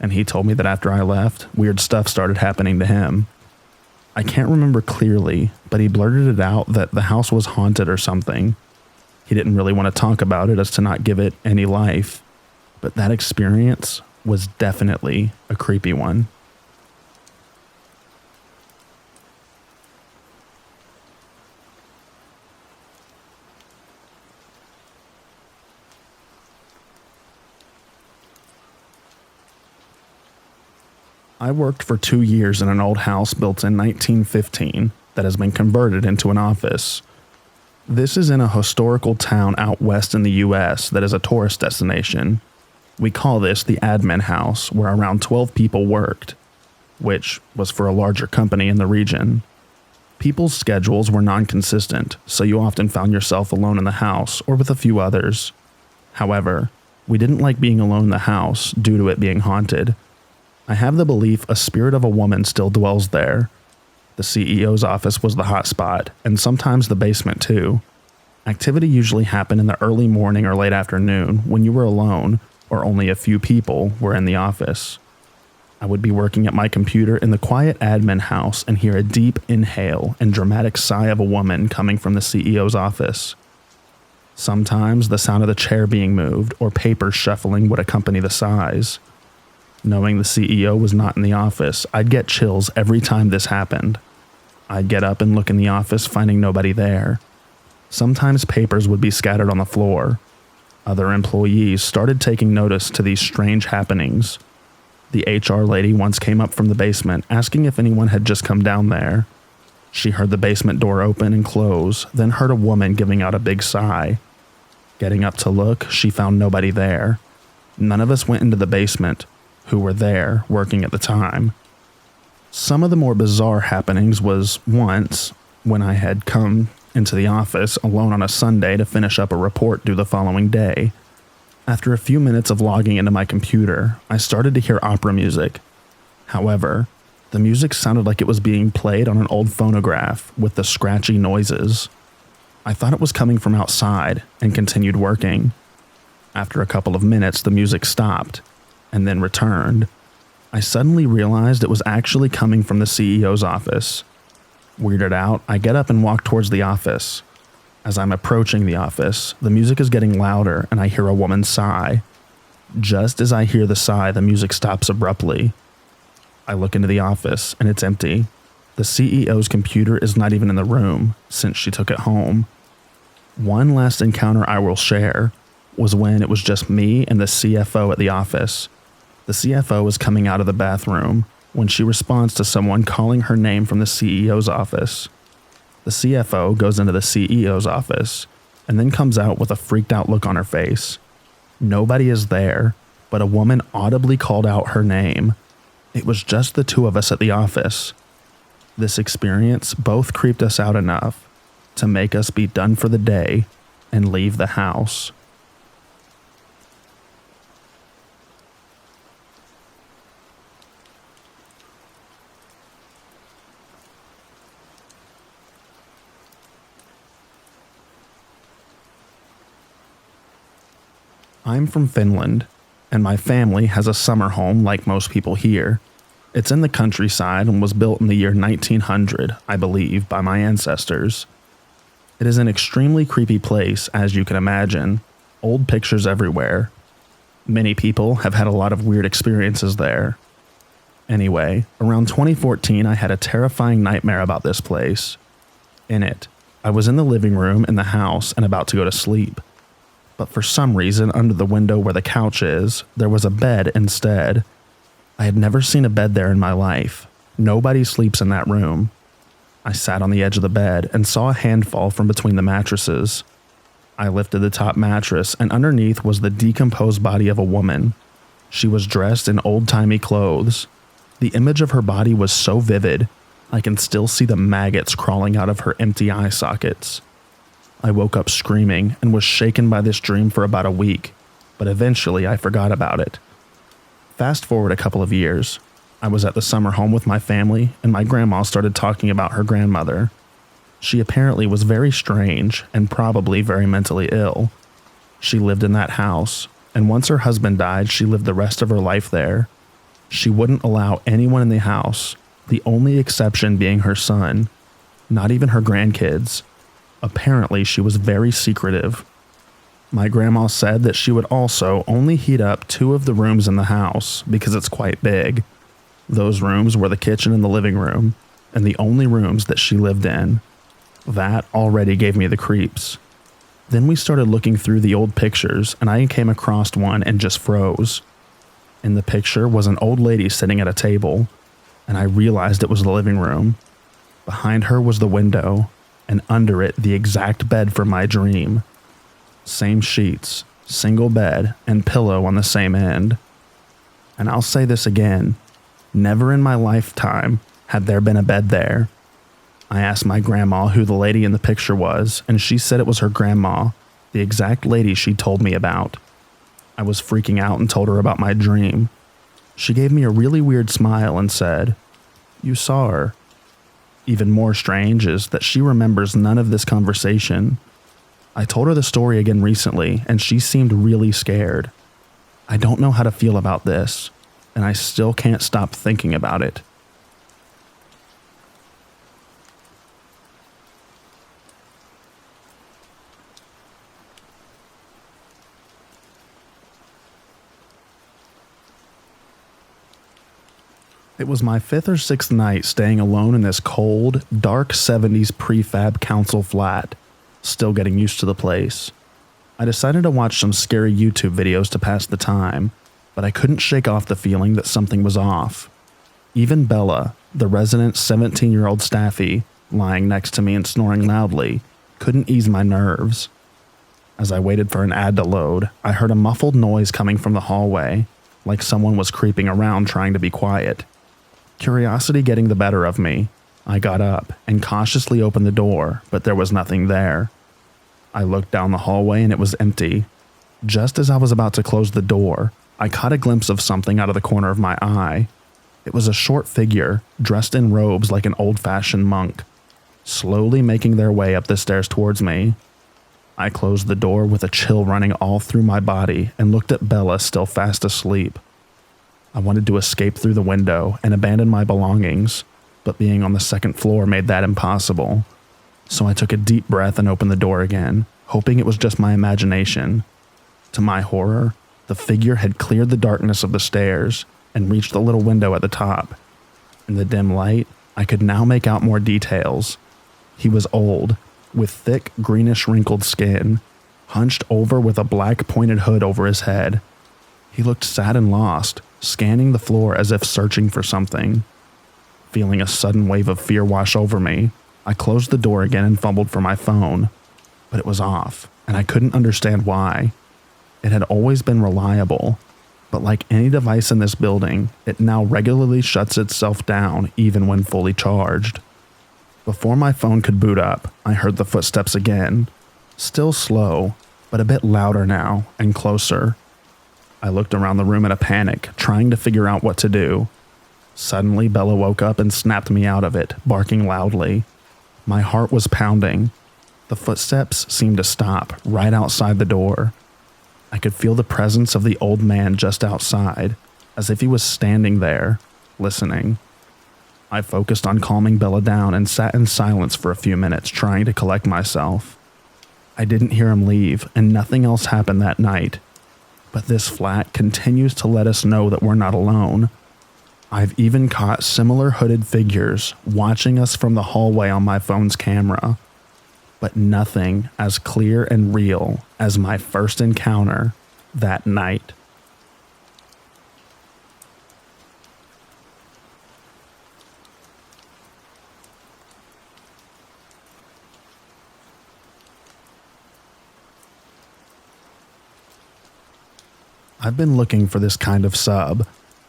And he told me that after I left, weird stuff started happening to him. I can't remember clearly, but he blurted it out that the house was haunted or something. He didn't really want to talk about it as to not give it any life, but that experience was definitely a creepy one. I worked for 2 years in an old house built in 1915 that has been converted into an office. This is in a historical town out west in the US that is a tourist destination. We call this the admin house, where around 12 people worked, which was for a larger company in the region. People's schedules were non-consistent, so you often found yourself alone in the house or with a few others. However, we didn't like being alone in the house due to it being haunted. I have the belief a spirit of a woman still dwells there. The CEO's office was the hot spot, and sometimes the basement too. Activity usually happened in the early morning or late afternoon when you were alone or only a few people were in the office. I would be working at my computer in the quiet admin house and hear a deep inhale and dramatic sigh of a woman coming from the CEO's office. Sometimes the sound of the chair being moved or papers shuffling would accompany the sighs. Knowing the CEO was not in the office, I'd get chills every time this happened. I'd get up and look in the office, finding nobody there. Sometimes papers would be scattered on the floor. Other employees started taking notice to these strange happenings. The HR lady once came up from the basement asking if anyone had just come down there. She heard the basement door open and close, then heard a woman giving out a big sigh. Getting up to look, she found nobody there. None of us went into the basement, who were there working at the time. Some of the more bizarre happenings was once, when I had come into the office alone on a Sunday to finish up a report due the following day. After a few minutes of logging into my computer, I started to hear opera music. However, the music sounded like it was being played on an old phonograph with the scratchy noises. I thought it was coming from outside and continued working. After a couple of minutes, the music stopped and then returned. I suddenly realized it was actually coming from the CEO's office. Weirded out, I get up and walk towards the office. As I'm approaching the office, the music is getting louder and I hear a woman sigh. Just as I hear the sigh, the music stops abruptly. I look into the office and it's empty. The CEO's computer is not even in the room since she took it home. One last encounter I will share was when it was just me and the CFO at the office. The CFO was coming out of the bathroom when she responds to someone calling her name from the CEO's office. The CFO goes into the CEO's office and then comes out with a freaked out look on her face. Nobody is there, but a woman audibly called out her name. It was just the two of us at the office. This experience both creeped us out enough to make us be done for the day and leave the house. I'm from Finland, and my family has a summer home like most people here. It's in the countryside and was built in the year 1900, I believe, by my ancestors. It is an extremely creepy place, as you can imagine. Old pictures everywhere. Many people have had a lot of weird experiences there. Anyway, around 2014, I had a terrifying nightmare about this place. In it, I was in the living room in the house and about to go to sleep. But for some reason, under the window where the couch is, there was a bed instead. I had never seen a bed there in my life. Nobody sleeps in that room. I sat on the edge of the bed and saw a hand fall from between the mattresses. I lifted the top mattress, and underneath was the decomposed body of a woman. She was dressed in old-timey clothes. The image of her body was so vivid, I can still see the maggots crawling out of her empty eye sockets. I woke up screaming and was shaken by this dream for about a week, but eventually I forgot about it. Fast forward a couple of years. I was at the summer home with my family, and my grandma started talking about her grandmother. She apparently was very strange and probably very mentally ill. She lived in that house, and once her husband died, she lived the rest of her life there. She wouldn't allow anyone in the house, the only exception being her son, not even her grandkids. Apparently, she was very secretive. My grandma said that she would also only heat up 2 of the rooms in the house because it's quite big. Those rooms were the kitchen and the living room, and the only rooms that she lived in. That already gave me the creeps. Then we started looking through the old pictures, and I came across one and just froze. In the picture was an old lady sitting at a table, and I realized it was the living room. Behind her was the window, and under it the exact bed from my dream. Same sheets, single bed, and pillow on the same end. And I'll say this again, never in my lifetime had there been a bed there. I asked my grandma who the lady in the picture was, and she said it was her grandma, the exact lady she told me about. I was freaking out and told her about my dream. She gave me a really weird smile and said, "You saw her." Even more strange is that she remembers none of this conversation. I told her the story again recently, and she seemed really scared. I don't know how to feel about this, and I still can't stop thinking about it. It was my 5th or 6th night staying alone in this cold, dark 70s prefab council flat, still getting used to the place. I decided to watch some scary YouTube videos to pass the time, but I couldn't shake off the feeling that something was off. Even Bella, the resident 17-year-old staffy, lying next to me and snoring loudly, couldn't ease my nerves. As I waited for an ad to load, I heard a muffled noise coming from the hallway, like someone was creeping around trying to be quiet. Curiosity getting the better of me, I got up and cautiously opened the door, but there was nothing there. I looked down the hallway and it was empty. Just as I was about to close the door, I caught a glimpse of something out of the corner of my eye. It was a short figure, dressed in robes like an old-fashioned monk, slowly making their way up the stairs towards me. I closed the door with a chill running all through my body and looked at Bella still fast asleep. I wanted to escape through the window and abandon my belongings, but being on the 2nd floor made that impossible. So I took a deep breath and opened the door again, hoping it was just my imagination. To my horror, the figure had cleared the darkness of the stairs and reached the little window at the top. In the dim light, I could now make out more details. He was old, with thick, greenish wrinkled skin, hunched over with a black pointed hood over his head. He looked sad and lost, scanning the floor as if searching for something. Feeling a sudden wave of fear wash over me, I closed the door again and fumbled for my phone, but it was off, and I couldn't understand why. It had always been reliable, but like any device in this building, it now regularly shuts itself down even when fully charged. Before my phone could boot up, I heard the footsteps again, still slow, but a bit louder now and closer. I looked around the room in a panic, trying to figure out what to do. Suddenly, Bella woke up and snapped me out of it, barking loudly. My heart was pounding. The footsteps seemed to stop right outside the door. I could feel the presence of the old man just outside, as if he was standing there, listening. I focused on calming Bella down and sat in silence for a few minutes, trying to collect myself. I didn't hear him leave, and nothing else happened that night. But this flat continues to let us know that we're not alone. I've even caught similar hooded figures watching us from the hallway on my phone's camera, but nothing as clear and real as my first encounter that night. I've been looking for this kind of sub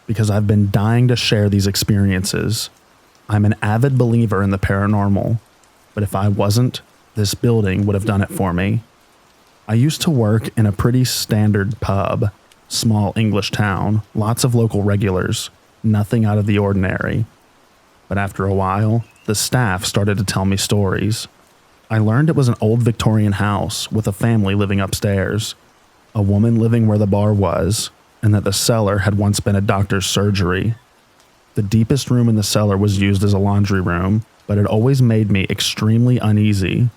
because I've been dying to share these experiences. I'm an avid believer in the paranormal, but if I wasn't, this building would have done it for me. I used to work in a pretty standard pub, small English town, lots of local regulars, nothing out of the ordinary. But after a while, the staff started to tell me stories. I learned it was an old Victorian house with a family living upstairs, a woman living where the bar was, and that the cellar had once been a doctor's surgery. The deepest room in the cellar was used as a laundry room, but it always made me extremely uneasy.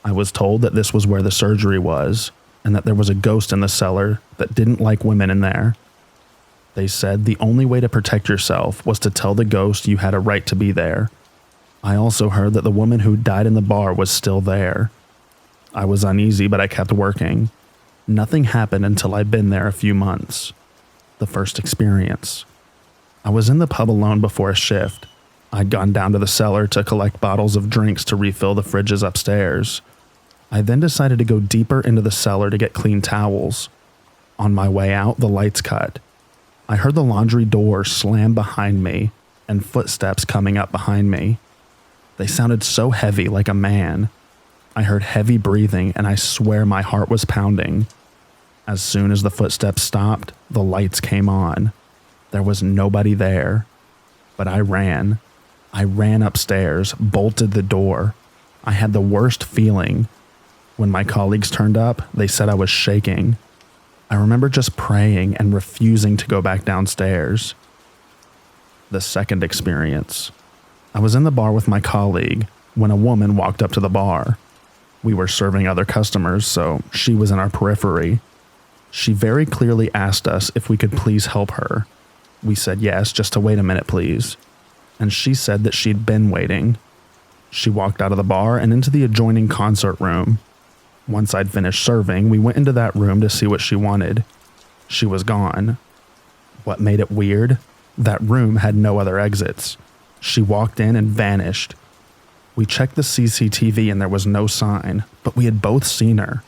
I was told that this was where the surgery was, and that there was a ghost in the cellar that didn't like women in there. They said the only way to protect yourself was to tell the ghost you had a right to be there. I also heard that the woman who died in the bar was still there. I was uneasy, but I kept working. Nothing happened until I'd been there a few months. The first experience. I was in the pub alone before a shift. I'd gone down to the cellar to collect bottles of drinks to refill the fridges upstairs. I then decided to go deeper into the cellar to get clean towels. On my way out, the lights cut. I heard the laundry door slam behind me and footsteps coming up behind me. They sounded so heavy, like a man. I heard heavy breathing, and I swear my heart was pounding. As soon as the footsteps stopped, the lights came on. There was nobody there. But I ran. I ran upstairs, bolted the door. I had the worst feeling. When my colleagues turned up, they said I was shaking. I remember just praying and refusing to go back downstairs. The second experience. I was in the bar with my colleague when a woman walked up to the bar. We were serving other customers, so she was in our periphery. She very clearly asked us if we could please help her. We said yes, just to wait a minute, please. And she said that she'd been waiting. She walked out of the bar and into the adjoining concert room. Once I'd finished serving, we went into that room to see what she wanted. She was gone. What made it weird? That room had no other exits. She walked in and vanished. We checked the CCTV and there was no sign, but we had both seen her.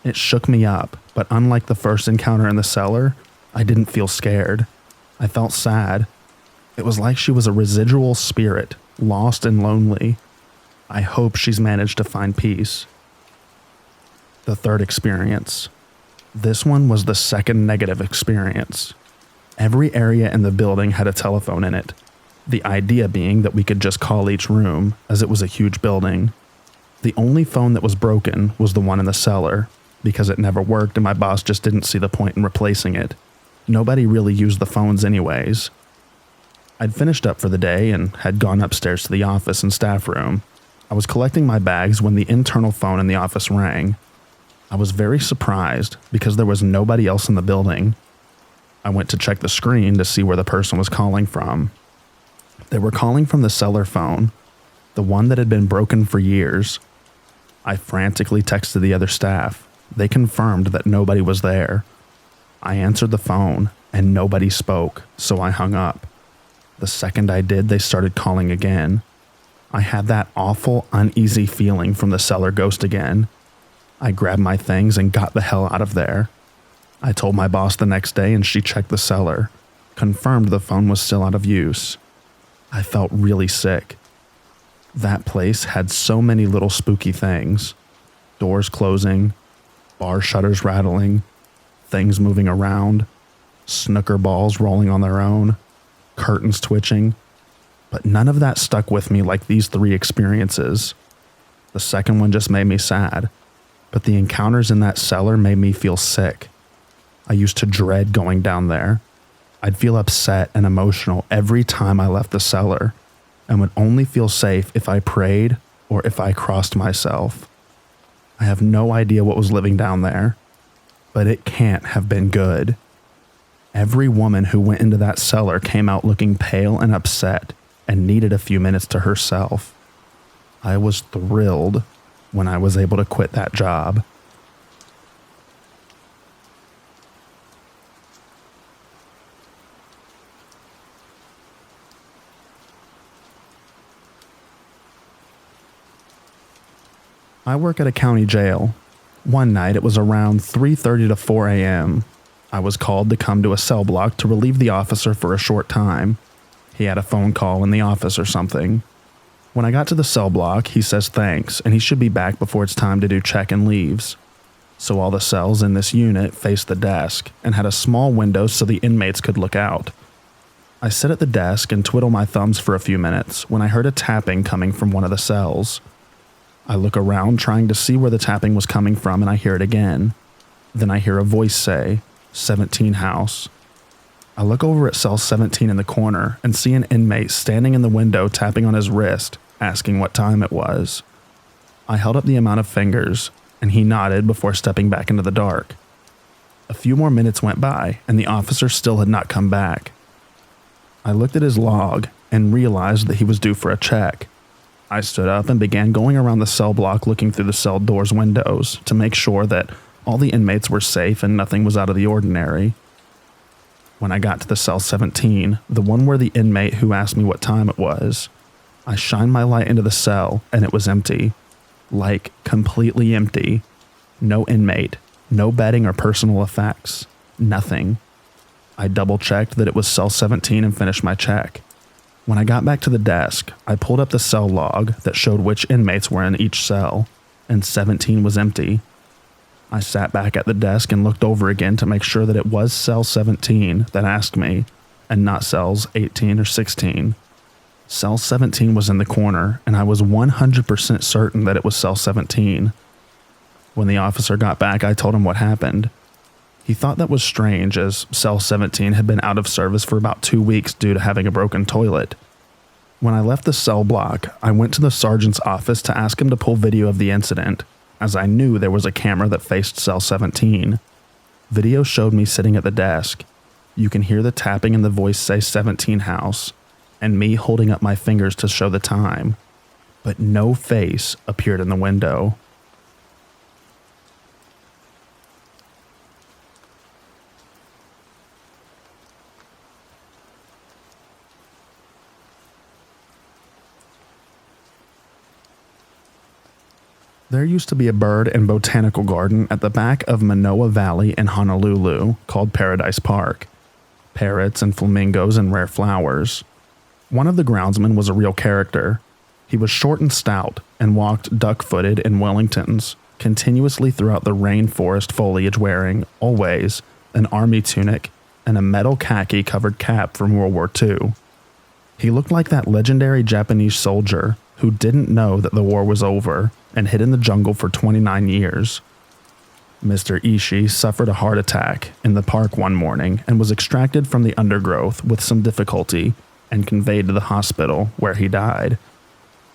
It shook me up, but unlike the first encounter in the cellar, I didn't feel scared. I felt sad. It was like she was a residual spirit, lost and lonely. I hope she's managed to find peace. The third experience. This one was the second negative experience. Every area in the building had a telephone in it. The idea being that we could just call each room, as it was a huge building. The only phone that was broken was the one in the cellar, because it never worked and my boss just didn't see the point in replacing it. Nobody really used the phones anyways. I'd finished up for the day and had gone upstairs to the office and staff room. I was collecting my bags when the internal phone in the office rang. I was very surprised because there was nobody else in the building. I went to check the screen to see where the person was calling from. They were calling from the cellar phone, the one that had been broken for years. I frantically texted the other staff. They confirmed that nobody was there. I answered the phone and nobody spoke, so I hung up. The second I did, they started calling again. I had that awful, uneasy feeling from the cellar ghost again. I grabbed my things and got the hell out of there. I told my boss the next day and she checked the cellar, confirmed the phone was still out of use. I felt really sick. That place had so many little spooky things. Doors closing, bar shutters rattling, things moving around, snooker balls rolling on their own, curtains twitching. But none of that stuck with me like these three experiences. The second one just made me sad, but the encounters in that cellar made me feel sick. I used to dread going down there. I'd feel upset and emotional every time I left the cellar, and would only feel safe if I prayed or if I crossed myself. I have no idea what was living down there, but it can't have been good. Every woman who went into that cellar came out looking pale and upset and needed a few minutes to herself. I was thrilled when I was able to quit that job. I work at a county jail. One night it was around 3:30 to 4 a.m. I was called to come to a cell block to relieve the officer for a short time. He had a phone call in the office or something. When I got to the cell block, he says thanks and he should be back before it's time to do check and leaves. So all the cells in this unit faced the desk and had a small window so the inmates could look out. I sit at the desk and twiddle my thumbs for a few minutes when I heard a tapping coming from one of the cells. I look around trying to see where the tapping was coming from and I hear it again. Then I hear a voice say, 17 house. I look over at cell 17 in the corner and see an inmate standing in the window tapping on his wrist, asking what time it was. I held up the amount of fingers and he nodded before stepping back into the dark. A few more minutes went by and the officer still had not come back. I looked at his log and realized that he was due for a check. I stood up and began going around the cell block looking through the cell doors' windows to make sure that all the inmates were safe and nothing was out of the ordinary. When I got to the cell 17, the one where the inmate who asked me what time it was, I shined my light into the cell and it was empty. Like, completely empty. No inmate, no bedding or personal effects. Nothing. I double-checked that it was cell 17 and finished my check. When I got back to the desk, I pulled up the cell log that showed which inmates were in each cell, and 17 was empty. I sat back at the desk and looked over again to make sure that it was cell 17 that asked me, and not cells 18 or 16. Cell 17 was in the corner, and I was 100% certain that it was cell 17. When the officer got back, I told him what happened. He thought that was strange, as cell 17 had been out of service for about 2 weeks due to having a broken toilet. When I left the cell block, I went to the sergeant's office to ask him to pull video of the incident, as I knew there was a camera that faced cell 17. Video showed me sitting at the desk. You can hear the tapping and the voice say 17 house, and me holding up my fingers to show the time, but no face appeared in the window. There used to be a bird and botanical garden at the back of Manoa Valley in Honolulu called Paradise Park. Parrots and flamingos and rare flowers. One of the groundsmen was a real character. He was short and stout and walked duck-footed in Wellingtons, continuously throughout the rainforest foliage wearing, always, an army tunic and a metal khaki-covered cap from World War II. He looked like that legendary Japanese soldier who didn't know that the war was over and hid in the jungle for 29 years. Mr. Ishii suffered a heart attack in the park one morning and was extracted from the undergrowth with some difficulty and conveyed to the hospital where he died.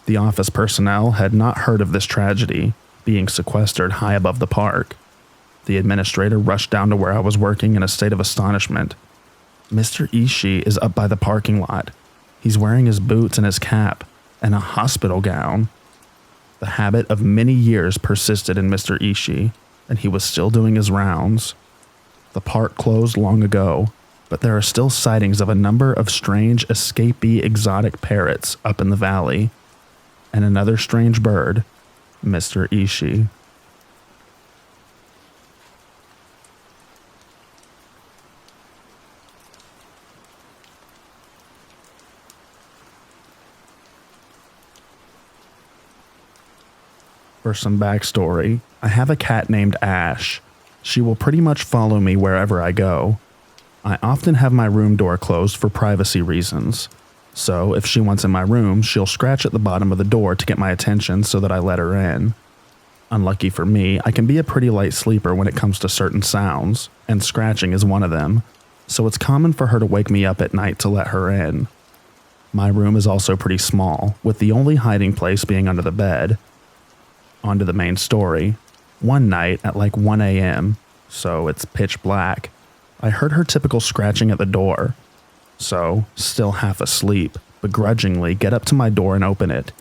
The office personnel had not heard of this tragedy, being sequestered high above the park. The administrator rushed down to where I was working in a state of astonishment. Mr. Ishii is up by the parking lot. He's wearing his boots and his cap and a hospital gown. The habit of many years persisted in Mr. Ishii, and he was still doing his rounds. The park closed long ago, but there are still sightings of a number of strange escapee exotic parrots up in the valley, and another strange bird, Mr. Ishii. For some backstory, I have a cat named Ash. She will pretty much follow me wherever I go. I often have my room door closed for privacy reasons, so if she wants in my room, she'll scratch at the bottom of the door to get my attention so that I let her in. Unlucky for me, I can be a pretty light sleeper when it comes to certain sounds, and scratching is one of them, so it's common for her to wake me up at night to let her in. My room is also pretty small, with the only hiding place being under the bed. On to the main story. One night at like 1 a.m., so it's pitch black, I heard her typical scratching at the door. So, still half asleep, begrudgingly get up to my door and open it.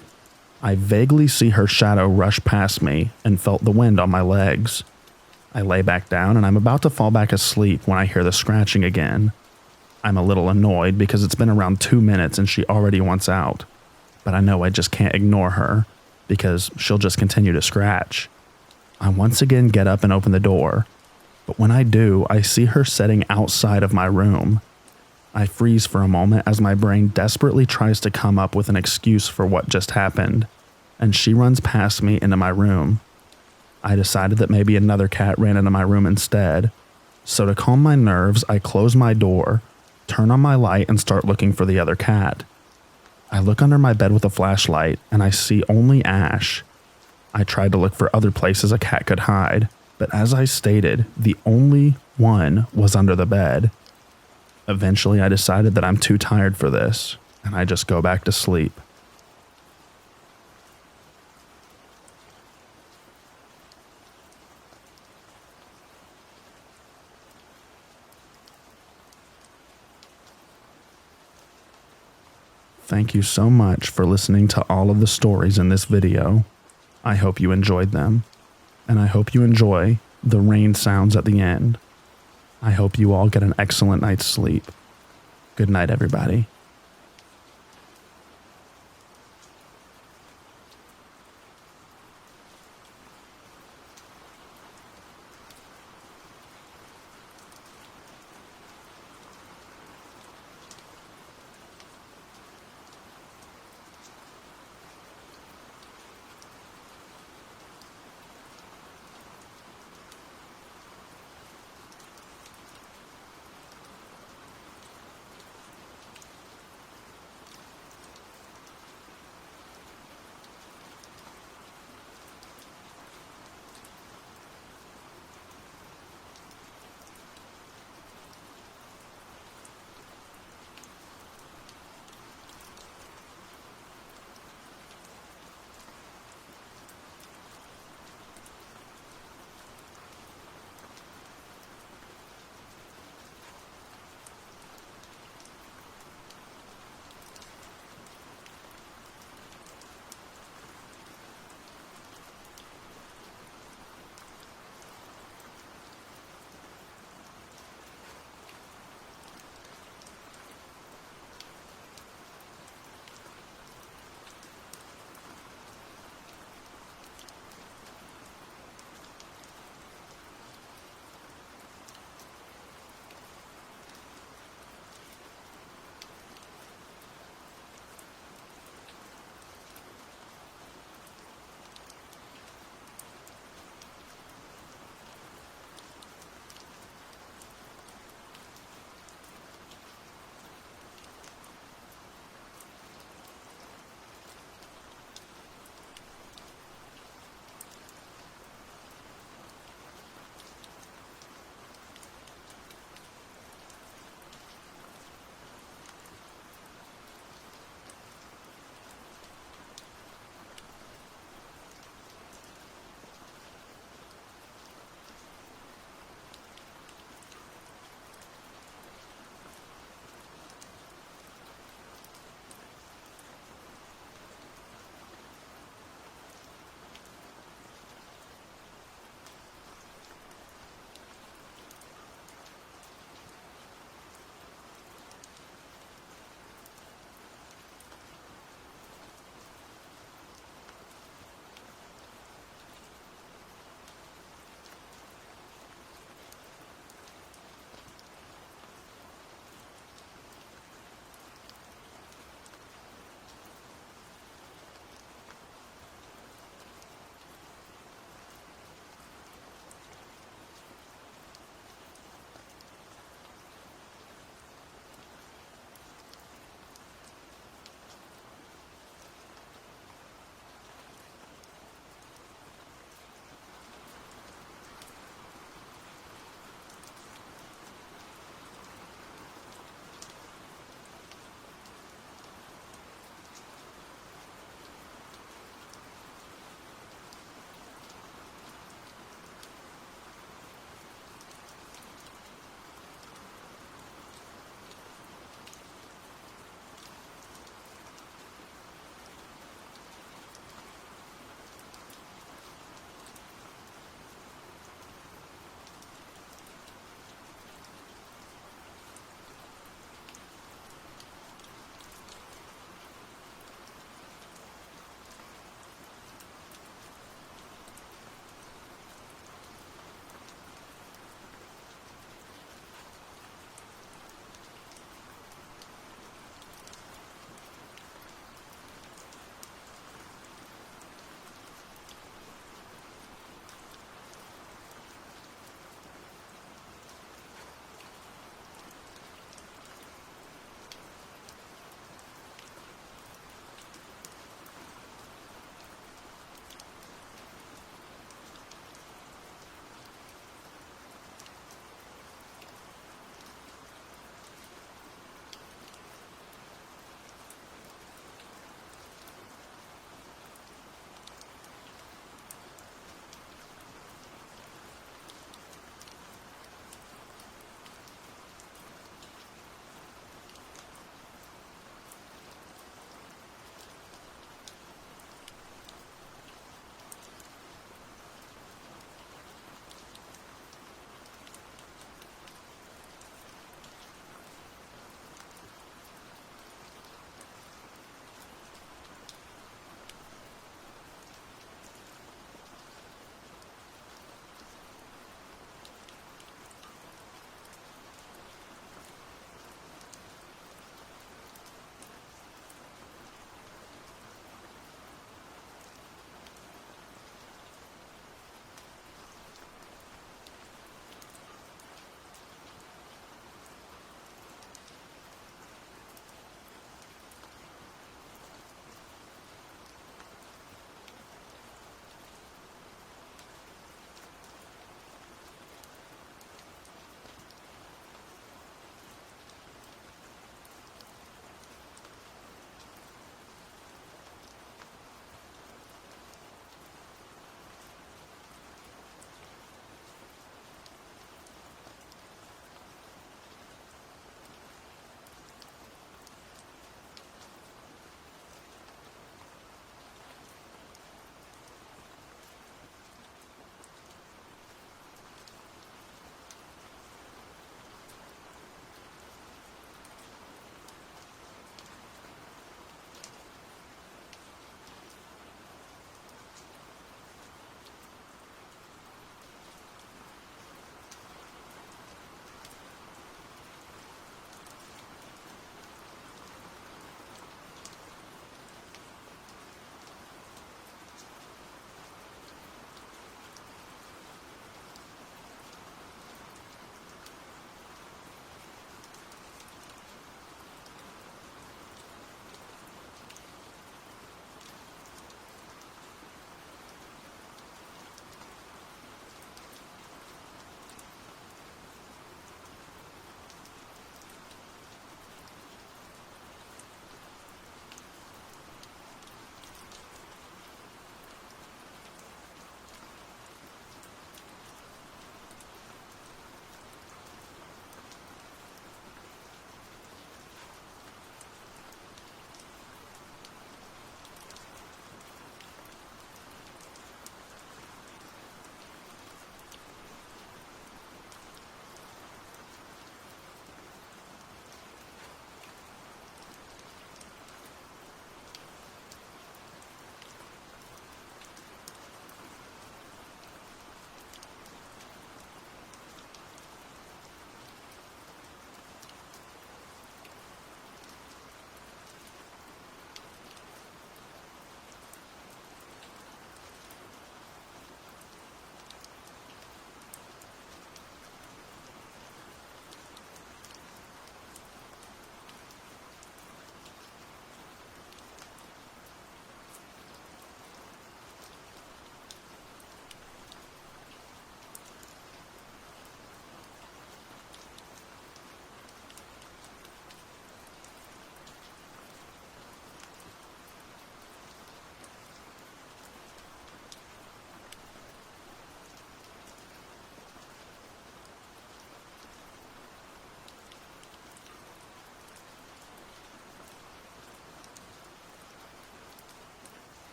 I vaguely see her shadow rush past me and felt the wind on my legs. I lay back down and I'm about to fall back asleep when I hear the scratching again. I'm a little annoyed because it's been around 2 minutes and she already wants out, but I know I just can't ignore her, because she'll just continue to scratch. I once again get up and open the door, but when I do, I see her sitting outside of my room. I freeze for a moment as my brain desperately tries to come up with an excuse for what just happened, and she runs past me into my room. I decided that maybe another cat ran into my room instead, so to calm my nerves, I close my door, turn on my light, and start looking for the other cat. I look under my bed with a flashlight, and I see only Ash. I tried to look for other places a cat could hide, but as I stated, the only one was under the bed. Eventually, I decided that I'm too tired for this, and I just go back to sleep. Thank you so much for listening to all of the stories in this video. I hope you enjoyed them, and I hope you enjoy the rain sounds at the end. I hope you all get an excellent night's sleep. Good night, everybody.